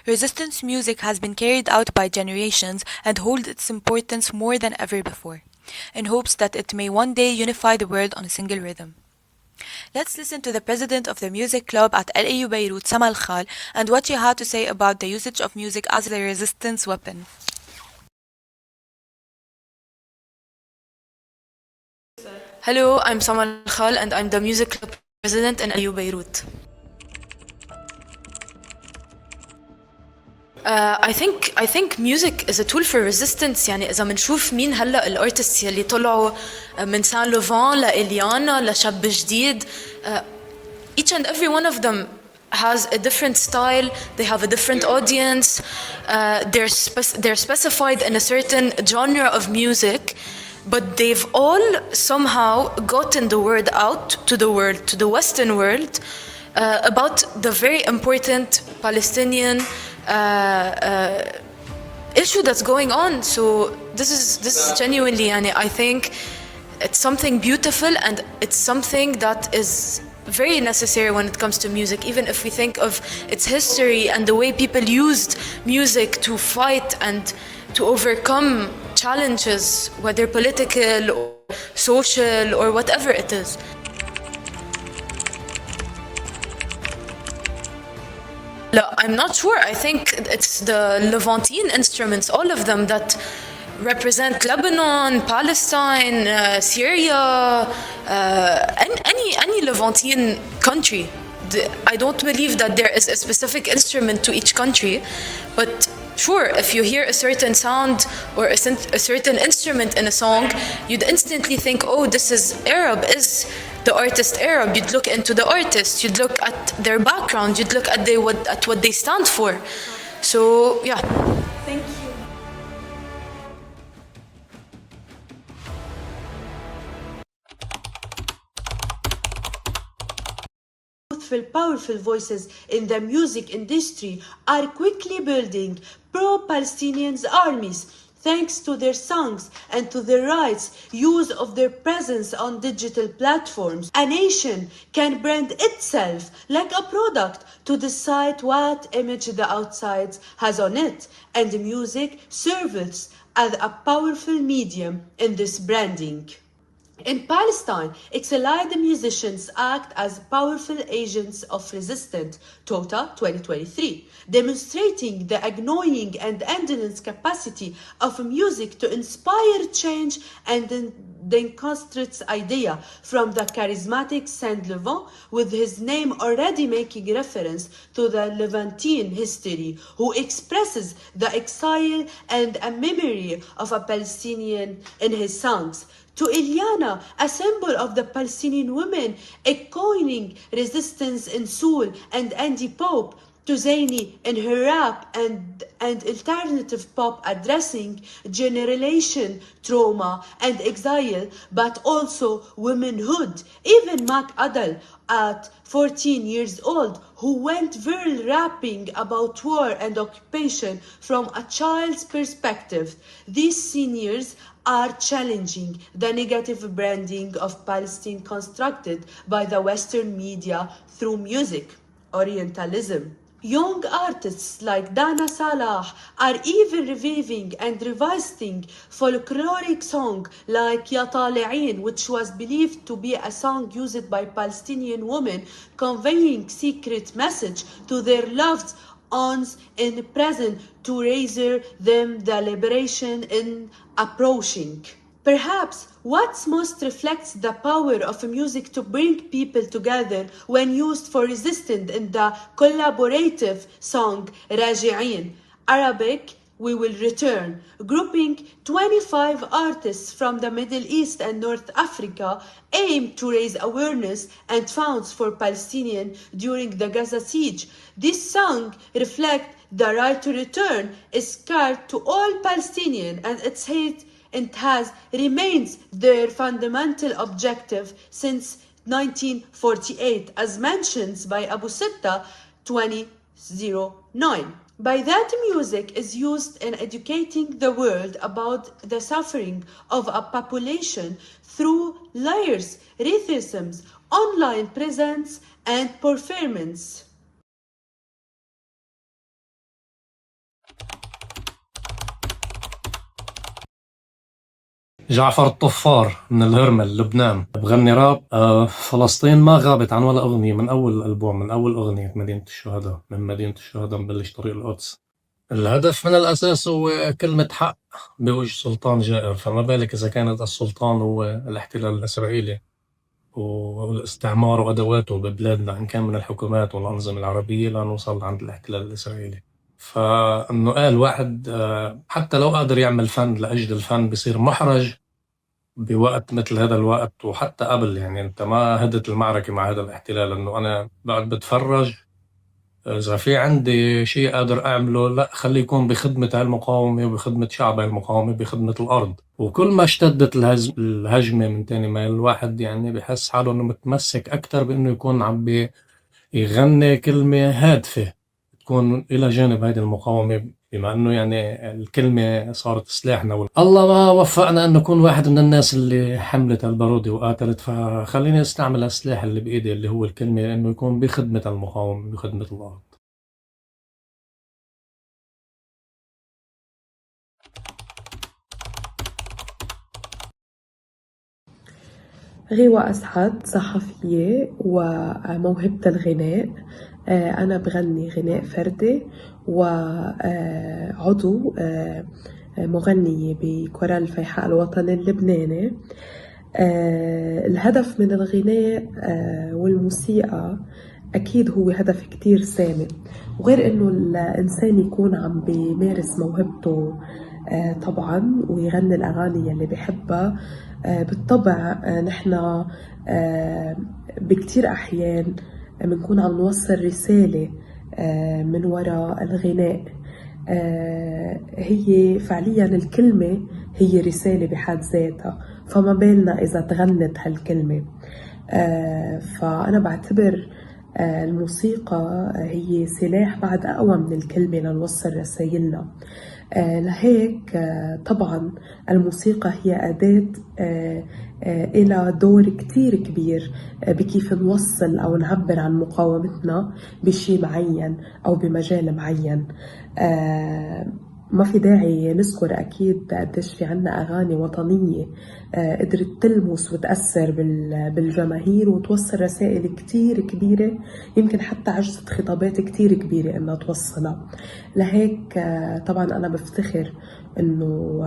Resistance music has been carried out by generations and holds its importance more than ever before, in hopes that it may one day unify the world on a single rhythm. Let's listen to the president of the music club at LAU Beirut, Sama Al-Khal, and what she had to say about the usage of music as a resistance weapon. Hello, I'm Sama Al-Khal and I'm the music club president in LAU Beirut. I think music is a tool for resistance. يعني إذا منشوف مين هلا الارتست يلي طلعوا من سان لوفان لإليانا لشاب جديد, each and every one of them has a different style. They have a different audience. They're specified in a certain genre of music, but they've all somehow gotten the word out to the world, to the Western world, about the very important Palestinian issue that's going on. So this is genuinely, and I think it's something beautiful and it's something that is very necessary when it comes to music, even if we think of its history and the way people used music to fight and to overcome challenges, whether political or social or whatever it is. I'm not sure. I think it's the Levantine instruments, all of them that represent Lebanon, Palestine, Syria, any Levantine country. I don't believe that there is a specific instrument to each country, but sure, if you hear a certain sound or a certain instrument in a song, you'd instantly think, oh, this is Arab. Is the artist Arab? You'd look into the artist, you'd look at their background, you'd look at what they stand for. So, yeah. Thank you. Powerful voices in the music industry are quickly building pro-Palestinian armies thanks to their songs and to their rights use of their presence on digital platforms. A nation can brand itself like a product to decide what image the outside has on it, and music serves as a powerful medium in this branding. In Palestine, exiled musicians act as powerful agents of resistance, Tota 2023, demonstrating the annoying and endless capacity of music to inspire change and Deconstructs idea from the charismatic Saint-Levant, with his name already making reference to the Levantine history, who expresses the exile and a memory of a Palestinian in his songs. To Ilyana, a symbol of the Palestinian women, echoing resistance in soul and Andy Pope. To Zaini in her rap and alternative pop addressing generation trauma and exile, but also womanhood. Even Mac Adel at 14 years old, who went viral rapping about war and occupation from a child's perspective. These seniors are challenging the negative branding of Palestine constructed by the Western media through music, Orientalism. Young artists like Dana Salah are even reviving and revisiting folkloric songs like Ya Tali'in, which was believed to be a song used by Palestinian women conveying secret message to their loved ones in prison to raise them the liberation in approaching. Perhaps what most reflects the power of music to bring people together when used for resistance in the collaborative song Raji'in, Arabic, We Will Return, grouping 25 artists from the Middle East and North Africa aim to raise awareness and funds for Palestinians during the Gaza siege. This song reflects the right to return is scarred to all Palestinians, and its hate and has remains their fundamental objective since 1948, as mentioned by Abu Sitta 2009. By that, music is used in educating the world about the suffering of a population through lyrics, rhythms, online presence, and performance. جعفر الطفار من الهرمل لبنان، بغني راب. فلسطين ما غابت عن ولا أغنية من أول الألبوم، من أول أغنية مدينة الشهداء. من مدينة الشهداء نبلش طريق القدس. الهدف من الأساس هو كلمة حق بوجه سلطان جائر، فما بالك إذا كانت السلطان هو الاحتلال الإسرائيلي والاستعمار وأدواته ببلادنا، إن كان من الحكومات والأنظمة العربية لنوصل عند الاحتلال الإسرائيلي. فإنه قال واحد حتى لو قادر يعمل فن لأجل الفن بيصير محرج بوقت مثل هذا الوقت، وحتى قبل. يعني أنت ما هدت المعركة مع هذا الاحتلال، إنه أنا بعد بتفرج، إذا في عندي شيء قادر أعمله لا خليه يكون بخدمة هالمقاومة وبخدمة شعب هالمقاومة، بخدمة الأرض. وكل ما اشتدت الهجمة من تاني ما الواحد يعني بحس حاله إنه متمسك أكتر بإنه يكون عم يغني كلمة هادفة تكون إلى جانب هذه المقاومة، بما أنه يعني الكلمة صارت سلاحنا. الله ما وفقنا أن نكون واحد من الناس اللي حملت البارودة وقاتلت، فخليني استعمل السلاح اللي بإيدي اللي هو الكلمة، أنه يكون بخدمة المقاومة، بخدمة الأرض. غيوة أسعد، صحفية وموهبة الغناء. أنا بغني غناء فردي، وعضو مغنية بكورال فيحاء الوطني اللبناني. الهدف من الغناء والموسيقى أكيد هو هدف كتير سامي، وغير إنه الإنسان يكون عم بيمارس موهبته طبعا ويغني الأغاني اللي بيحبها. بالطبع نحن بكتير أحيان بنكون عم نوصل رسالة من وراء الغناء. هي فعليا الكلمة هي رسالة بحد ذاتها، فما بالنا إذا تغنت هالكلمة. فأنا بعتبر الموسيقى هي سلاح بعد أقوى من الكلمة لنوصل رسائلنا. لهيك طبعا الموسيقى هي أداة إلى دور كتير كبير بكيف نوصل أو نعبر عن مقاومتنا بشي معين أو بمجال معين. ما في داعي نذكر أكيد قديش في عنا أغاني وطنية قدرت تلمس وتأثر بالجماهير وتوصل رسائل كتير كبيرة، يمكن حتى عجزت خطابات كتير كبيرة إنها توصلها. لهيك طبعا أنا بفتخر إنه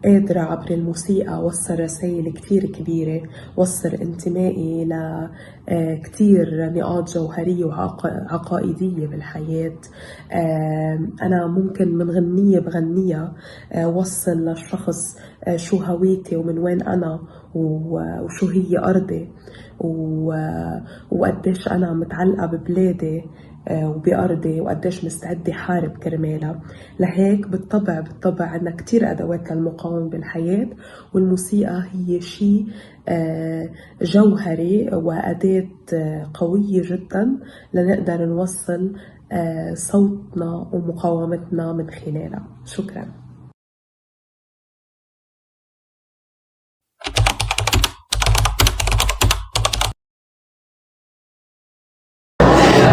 قادرة عبر الموسيقى وصل رسائل كتير كبيرة، وصل انتمائي لكتير نقاط جوهرية وعقائدية بالحياة. أنا ممكن من غنية بغنية وصل للشخص شو هويتي ومن وين أنا وشو هي أرضي وقديش أنا متعلقة ببلادي وبأرضي وقديش مستعدة حارب كرمالها. لهيك بالطبع عنا كتير أدوات للمقاومة بالحياة، والموسيقى هي شيء جوهري وأداة قوية جدا لنقدر نوصل صوتنا ومقاومتنا من خلالها. شكرا.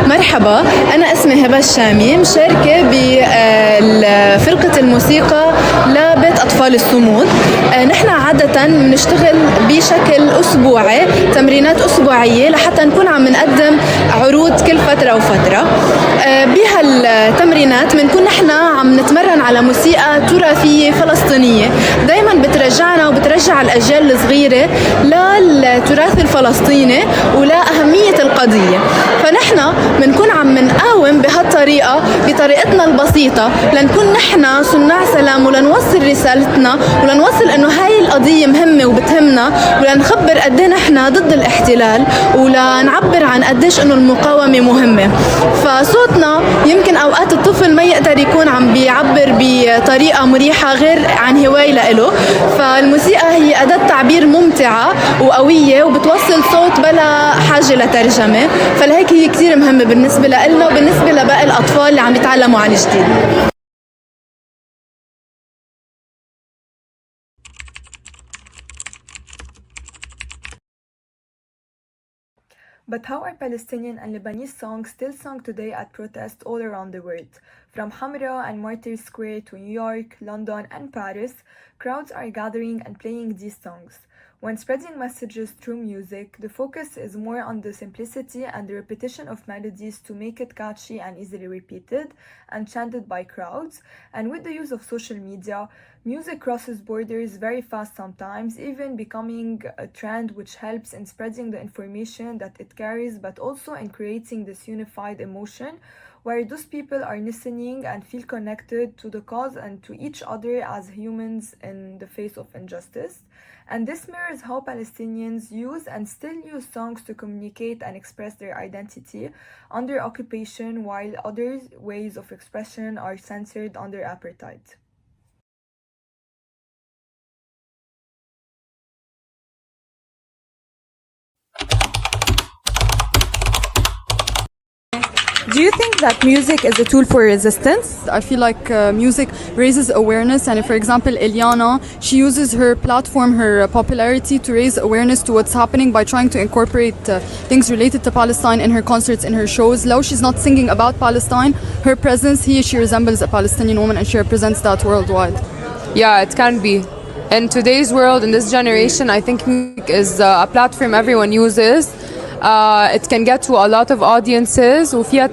مرحبا، أنا اسمي هبة الشامي، مشاركة بفرقة الموسيقى لبيت أطفال الصمود. نحن عادة بنشتغل بشكل أسبوعي، تمرينات أسبوعية لحتى نكون عم نقدم عروض كل فترة وفترة. بهالتمرينات بنكون نحن عم نتمرن على موسيقى تراثية فلسطينية دايما بترجعنا وبترجع الأجيال الصغيرة للتراث الفلسطيني ولأهمية القضية. فنحن بنكون عم نقاوم بهالطريقة بطريقتنا البسيطة لنكون نحن صناع سلام ولنوصل رسالتنا ولنوصل انه هاي القضية مهمة وبتهمنا ولنخبر قد ايه نحن ضد الاحتلال ولنعبر عن قديش انه المقاومة مهمة. فصوتنا يمكن اوقات الطفل ما يقدر يكون عم بيعبر بطريقة مريحة غير عن هواية لإله، فالموسيقى هي أداة تعبير ممتعة وقوية وبتوصل صوت بلا حاجة لترجمة، فلهيك هي كتير مهمة بالنسبة لنا وبالنسبة لباقي الأطفال اللي عم يتعلموا عن جديد. But how are Palestinian and Lebanese songs still sung today at protests all around the world? From Hamra and Martyrs Square to New York, London and Paris, crowds are gathering and playing these songs. When spreading messages through music, the focus is more on the simplicity and the repetition of melodies to make it catchy and easily repeated and chanted by crowds. And with the use of social media, music crosses borders very fast sometimes, even becoming a trend which helps in spreading the information that it carries, but also in creating this unified emotion where those people are listening and feel connected to the cause and to each other as humans in the face of injustice. And this mirrors how Palestinians use and still use songs to communicate and express their identity under occupation, while other ways of expression are censored under apartheid. Do you think that music is a tool for resistance? I feel like music raises awareness, and for example, Eliana, she uses her platform, her popularity to raise awareness to what's happening by trying to incorporate things related to Palestine in her concerts, in her shows. Though she's not singing about Palestine, her presence here, she resembles a Palestinian woman and she represents that worldwide. Yeah, it can be. In today's world, in this generation, I think music is a platform everyone uses. It can get to a lot of audiences وفيها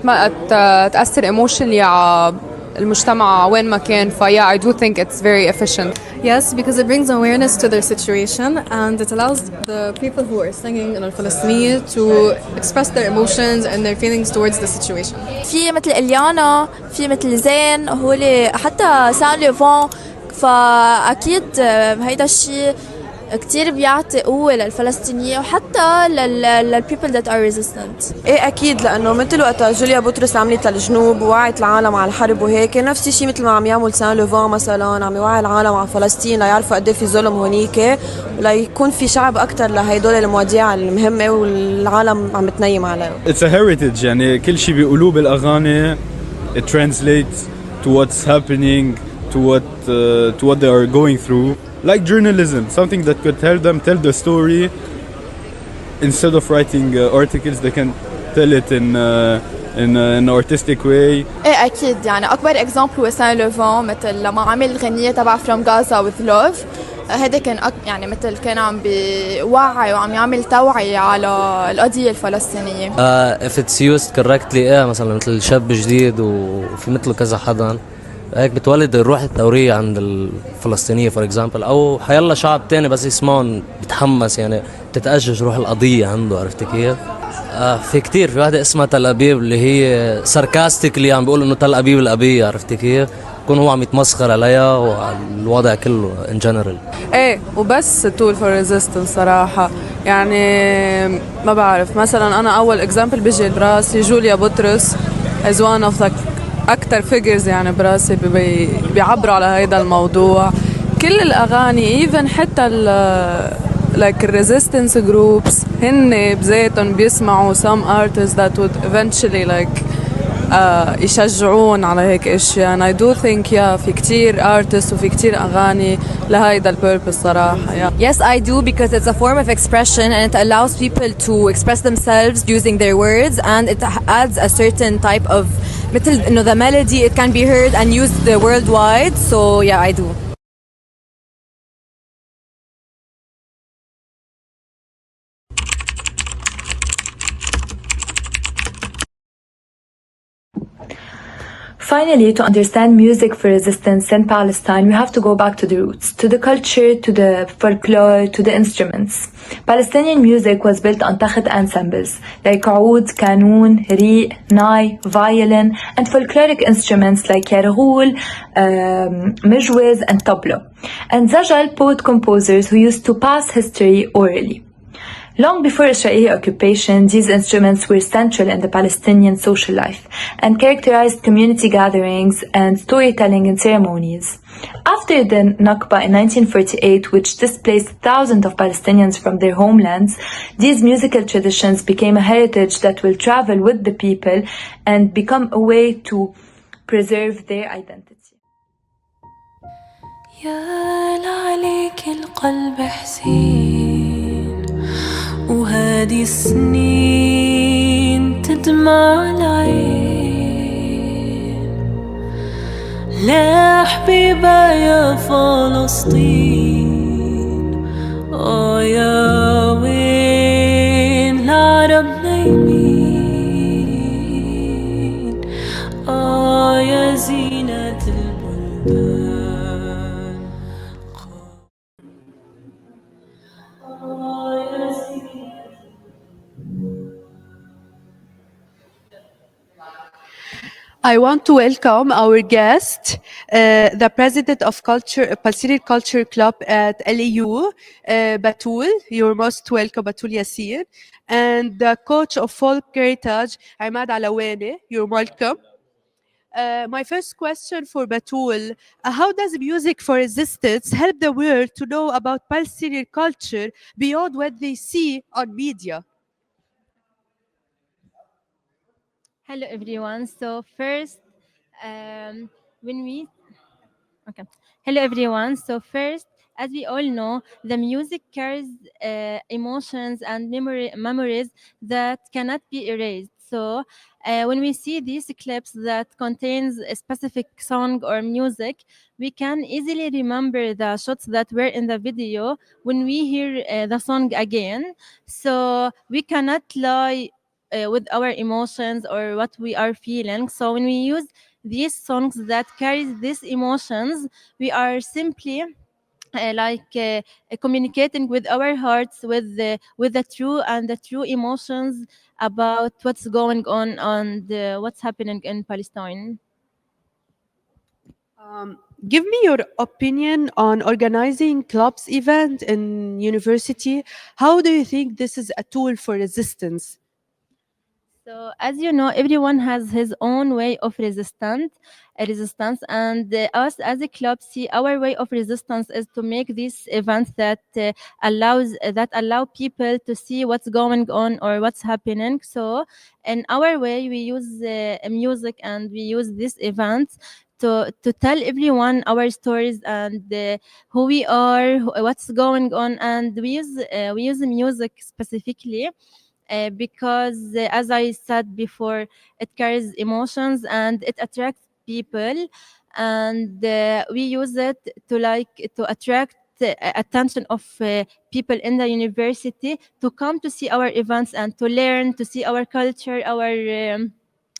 تأثر emotionally على المجتمع وين ما كان. Yeah, I do think it's very efficient. Yes, because it brings awareness to their situation and it allows the people who are singing in Palestine to express their emotions and their feelings towards the situation. في مثل إليانا، في مثل زين، هولي حتى سان ليفون، فأكيد هيدا الشيء كتير بيعطي قوة للفلسطينية وحتى للpeople that are resistant. ايه اكيد، لانه مثل وقت جوليا بطرس عملت للجنوب ووعت العالم على الحرب وهيك، نفس الشيء مثل ما عم يعمل سان لوفان مثلا، عم يوعي العالم على فلسطين ليعرفوا قد ايه في ظلم هونيك وليكون في شعب اكثر لهيدول المواضيع المهمة والعالم عم تنيم عليهم. It's a heritage، يعني كل شيء بيقولوه بالاغاني it translates to what's happening, to what they are going through. Like journalism, something that could help them tell the story instead of writing articles. They can tell it in an artistic way. ايه اكيد، يعني اكبر اكزامبل هو سان لوفان، مثل لما عمل الغنية تبع From Gaza with Love، هذا كان يعني مثل كان عم بيوعي وعم يعمل توعية على القضية الفلسطينية. if it's used correctly، مثلا مثل شاب جديد وفي مثله كذا حدا، هيك بتولد الروح الثورية عند الفلسطينية فور اكزامبل، أو حيلا شعب تاني بس يسمعهم بتحمس، يعني بتتأجج روح القضية عنده. عرفت كيف؟ في كتير، في واحدة اسمها تل أبيب اللي هي ساركاستيكلي عم بيقول إنه تل أبيب الأبية. عرفت كيف؟ يكون هو عم يتمسخر عليها وعلى الوضع كله in general. ايه وبس tool for resistance صراحة. يعني ما بعرف، مثلا أنا أول example بيجي براسي جوليا بطرس is one of the أكتر figures يعني براسي بيعبروا على هيدا الموضوع. كل الأغاني even حتى like resistance groups هن بذاتهم بيسمعوا some artists that would eventually like يشجعون على هيك اشياء. and I do think في كتير artists وفي كتير أغاني لهيدا البيربس صراحة. Yes, I do, because it's a form of expression and it allows people to express themselves using their words, and it adds a certain type of مثل إنه the melody, it can be heard and used worldwide. So yeah, I do. Finally, to understand music for resistance in Palestine, we have to go back to the roots, to the culture, to the folklore, to the instruments. Palestinian music was built on takht ensembles like oud, kanun, riq, nai, violin, and folkloric instruments like yarghul, mijwez, and tabla. And zajal poet-composers who used to pass history orally. Long before Israeli occupation, these instruments were central in the Palestinian social life and characterized community gatherings and storytelling and ceremonies. After the Nakba in 1948, which displaced thousands of Palestinians from their homelands, these musical traditions became a heritage that will travel with the people and become a way to preserve their identity. يا لعليك القلب حزين وهادي السنين تدمع العين، لا حبيبة يا فلسطين، يا وين العرب نايمين، يا زينة البلدان. I want to welcome our guest, the president of Palestinian Culture Club at LAU, Batul. You're most welcome, Batul Yassin. And the coach of Folk Heritage, Ahmad Alawani. You're welcome. My first question for Batul, how does music for resistance help the world to know about Palestinian culture beyond what they see on media? Hello everyone. So first, when we okay. Hello everyone. So first, as we all know, the music carries emotions and memories that cannot be erased. So when we see these clips that contains a specific song or music, we can easily remember the shots that were in the video when we hear the song again. So we cannot lie with our emotions or what we are feeling. So when we use these songs that carries these emotions, we are simply communicating with our hearts with the true emotions about what's going on and what's happening in Palestine. Give me your opinion on organizing clubs event in university. How do you think this is a tool for resistance? So, as you know, everyone has his own way of resistance, and us as a club see our way of resistance is to make these events that allow people to see what's going on or what's happening. So, in our way, we use music and we use these events to tell everyone our stories and who we are, what's going on, and we use music specifically because as I said before, it carries emotions and it attracts people, and we use it to attract attention of people in the university to come to see our events and to learn to see our culture,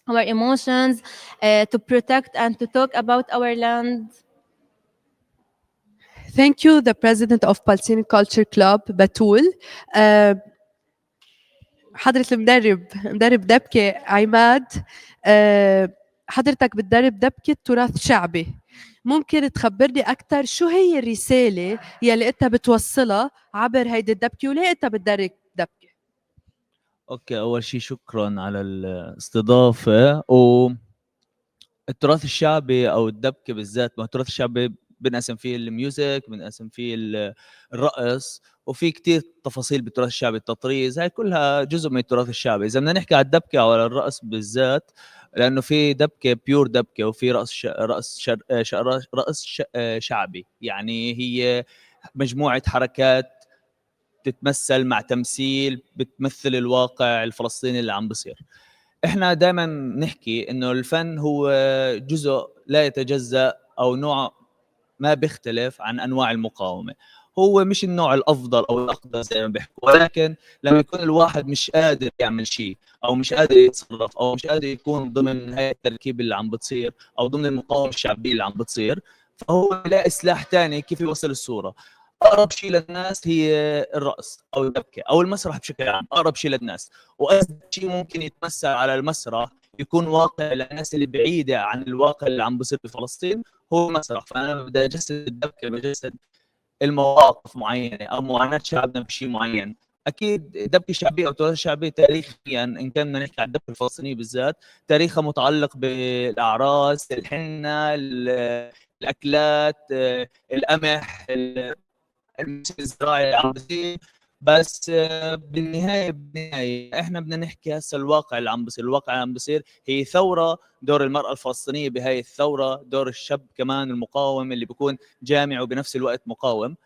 our emotions, to protect and to talk about our land. Thank you, the president of Palestinian Culture Club, Batul. حضرة مدرب دبكة عماد. حضرتك بتدرب دبكة تراث شعبي، ممكن تخبرني أكثر شو هي الرسالة يلي أنت بتوصلها عبر هيدي الدبكة وليه أنت بتدرب دبكة؟ اوكي، اول شيء شكرا على الاستضافه. التراث الشعبي او الدبكه بالذات، ما التراث الشعبي بنقسم فيه الميوزك، بنقسم فيه الرقص، وفي كتير تفاصيل بالتراث الشعبي، التطريز، هاي كلها جزء من التراث الشعبي. اذا بدنا نحكي على الدبكه او على الرقص بالذات، لانه في دبكه بيور دبكه، وفي رقص شعبي، يعني هي مجموعه حركات تتمثل مع تمثيل بتمثل الواقع الفلسطيني اللي عم بصير. احنا دائما نحكي انه الفن هو جزء لا يتجزأ او نوع ما بيختلف عن انواع المقاومه. هو مش النوع الافضل او الاقدر زي ما بيحكوا، ولكن لما يكون الواحد مش قادر يعمل شيء، او مش قادر يتصرف، او مش قادر يكون ضمن هاي التركيب اللي عم بتصير، او ضمن المقاومه الشعبيه اللي عم بتصير، فهو بيلاقي سلاح ثاني كيف يوصل الصوره. اقرب شيء للناس هي الرقص او الدبكه او المسرح بشكل عام، اقرب شيء للناس، واصدق شيء ممكن يتمثل على المسرح يكون واقع للناس اللي بعيده عن الواقع اللي عم بصير بفلسطين هو المسرح. فانا بدي اجسد الدبكه، بجسد المواقف معينه او معاناه شعبنا بشيء معين. اكيد الدبكه الشعبيه او التراث الشعبي تاريخيا، ان كنا نحكي عن الدبكه الفلسطينيه بالذات، تاريخها متعلق بالاعراس، الحنه، الاكلات، القمح، الموسم الزراعي اللي عم بصير. بس بالنهايه احنا بدنا نحكي هسه الواقع اللي عم بصير. الواقع اللي عم بصير هي ثوره، دور المراه الفلسطينيه بهاي الثوره، دور الشاب كمان المقاوم اللي بيكون جامع وبنفس الوقت مقاوم.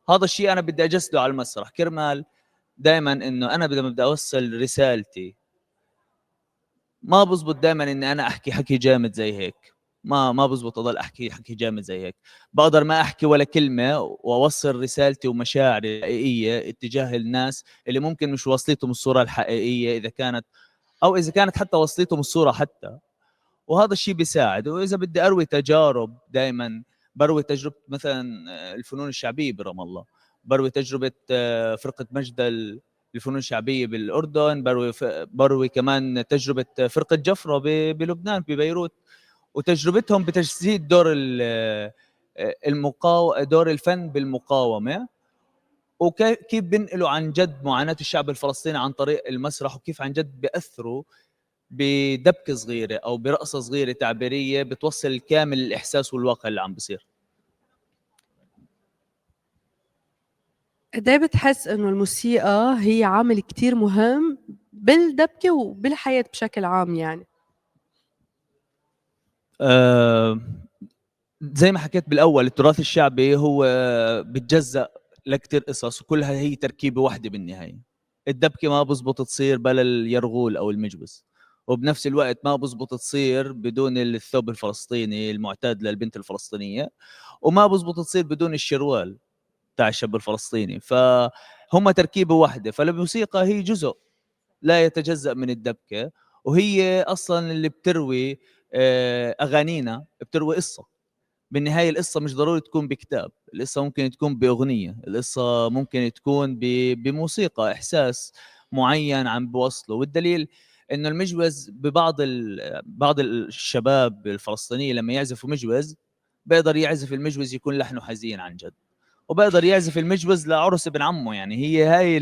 هذا الشيء انا بدي اجسده على المسرح، كرمال دائما انه انا بدي اوصل رسالتي. ما بزبط دائما اني انا احكي حكي جامد زي هيك، ما بزبط اضل احكي حكي جامد زي هيك. بقدر ما احكي ولا كلمه واوصل رسالتي ومشاعري الحقيقيه اتجاه الناس اللي ممكن مش واصلتهم الصوره الحقيقيه، اذا كانت حتى وصلتهم الصوره حتى. وهذا الشيء بيساعد. واذا بدي اروي تجارب، دائما بروي تجربه مثلا الفنون الشعبيه برام الله، بروي تجربه فرقه مجد الفنون الشعبيه بالاردن، بروي كمان تجربه فرقه جفره بلبنان ببيروت، وتجربتهم بتجسيد دور الفن بالمقاومه، وكيف بنقلوا عن جد معاناه الشعب الفلسطيني عن طريق المسرح، وكيف عن جد بياثروا بدبكه صغيره او برقصه صغيره تعبيريه بتوصل كامل الاحساس والواقع اللي عم بصير. قد ايه بتحس انه الموسيقى هي عامل كتير مهم بالدبكة وبالحياة بشكل عام يعني؟ زي ما حكيت بالاول، التراث الشعبي هو بتجزأ لكتير قصص، وكلها هي تركيبه واحده بالنهايه. الدبكه ما بزبط تصير بلا اليرغول او المجبس، وبنفس الوقت ما بزبط تصير بدون الثوب الفلسطيني المعتاد للبنت الفلسطينيه، وما بزبط تصير بدون الشروال تاع الشاب الفلسطيني. فهم تركيبه واحده، فالموسيقى هي جزء لا يتجزأ من الدبكه، وهي اصلا اللي بتروي اغانينا، بتروي قصه. بالنهاية القصة مش ضروري تكون بكتاب، القصة ممكن تكون بأغنية، القصة ممكن تكون بموسيقى، إحساس معين عم بوصله. والدليل إنه المجوز بعض الشباب الفلسطينيين لما يعزفوا مجوز بيقدر يعزف المجوز يكون لحنه حزين عن جد، وبقدر يعزف المجوز لعرس ابن عمه. يعني هي هاي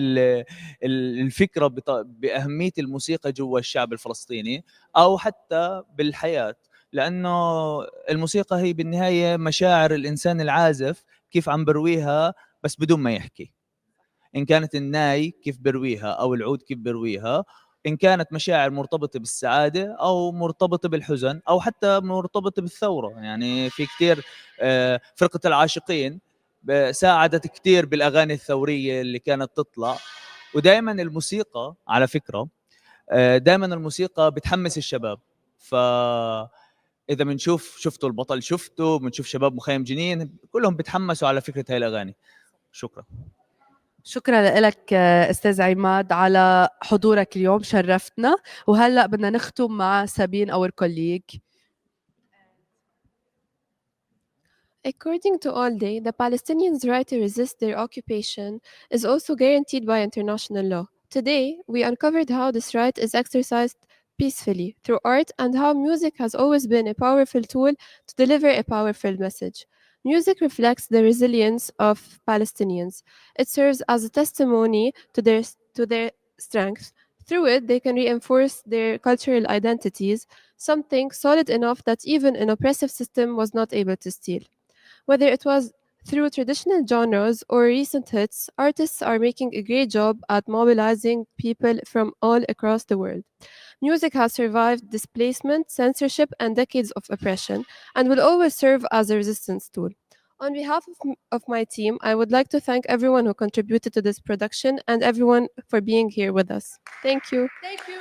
الفكرة بأهمية الموسيقى جوا الشعب الفلسطيني أو حتى بالحياة، لأنه الموسيقى هي بالنهاية مشاعر الإنسان العازف كيف عم برويها بس بدون ما يحكي. إن كانت الناي كيف برويها أو العود كيف برويها، إن كانت مشاعر مرتبطة بالسعادة أو مرتبطة بالحزن أو حتى مرتبطة بالثورة. يعني في كتير فرقة العاشقين ساعدت كتير بالأغاني الثورية اللي كانت تطلع. ودائما الموسيقى على فكرة، دائما الموسيقى بتحمس الشباب. إذا شفتوا البطل، بنشوف شباب مخيم جنين كلهم بيتحمسوا على فكرة هاي الأغاني. شكرا. شكرا لك استاذ عماد على حضورك اليوم، شرفتنا. وهلا بدنا نختم مع سابين اور كوليج. According to ALDE, the Palestinians' right to resist their occupation is also guaranteed by international law. Today, we uncovered how this right is exercised peacefully through art and how music has always been a powerful tool to deliver a powerful message. Music reflects the resilience of Palestinians. It serves as a testimony to their strength. Through it, they can reinforce their cultural identities, something solid enough that even an oppressive system was not able to steal. Whether it was through traditional genres or recent hits, artists are making a great job at mobilizing people from all across the world. Music has survived displacement, censorship, and decades of oppression, and will always serve as a resistance tool. On behalf of my team, I would like to thank everyone who contributed to this production and everyone for being here with us. Thank you. Thank you.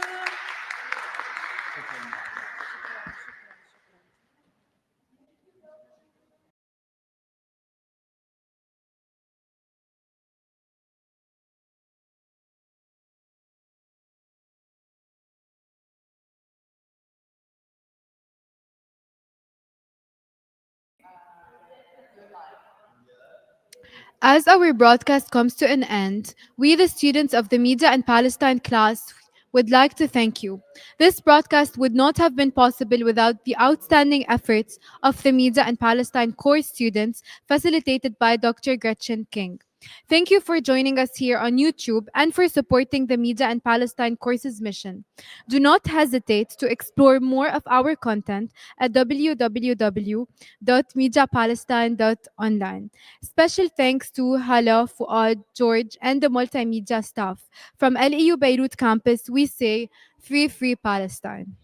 As our broadcast comes to an end, we, the students of the Media and Palestine class, would like to thank you. This broadcast would not have been possible without the outstanding efforts of the Media and Palestine course students, facilitated by Dr. Gretchen King. Thank you for joining us here on YouTube and for supporting the Media and Palestine courses mission. Do not hesitate to explore more of our content at www.mediapalestine.online. Special thanks to Hala, Fuad, George, and the multimedia staff. From LEU Beirut campus, we say, Free Palestine.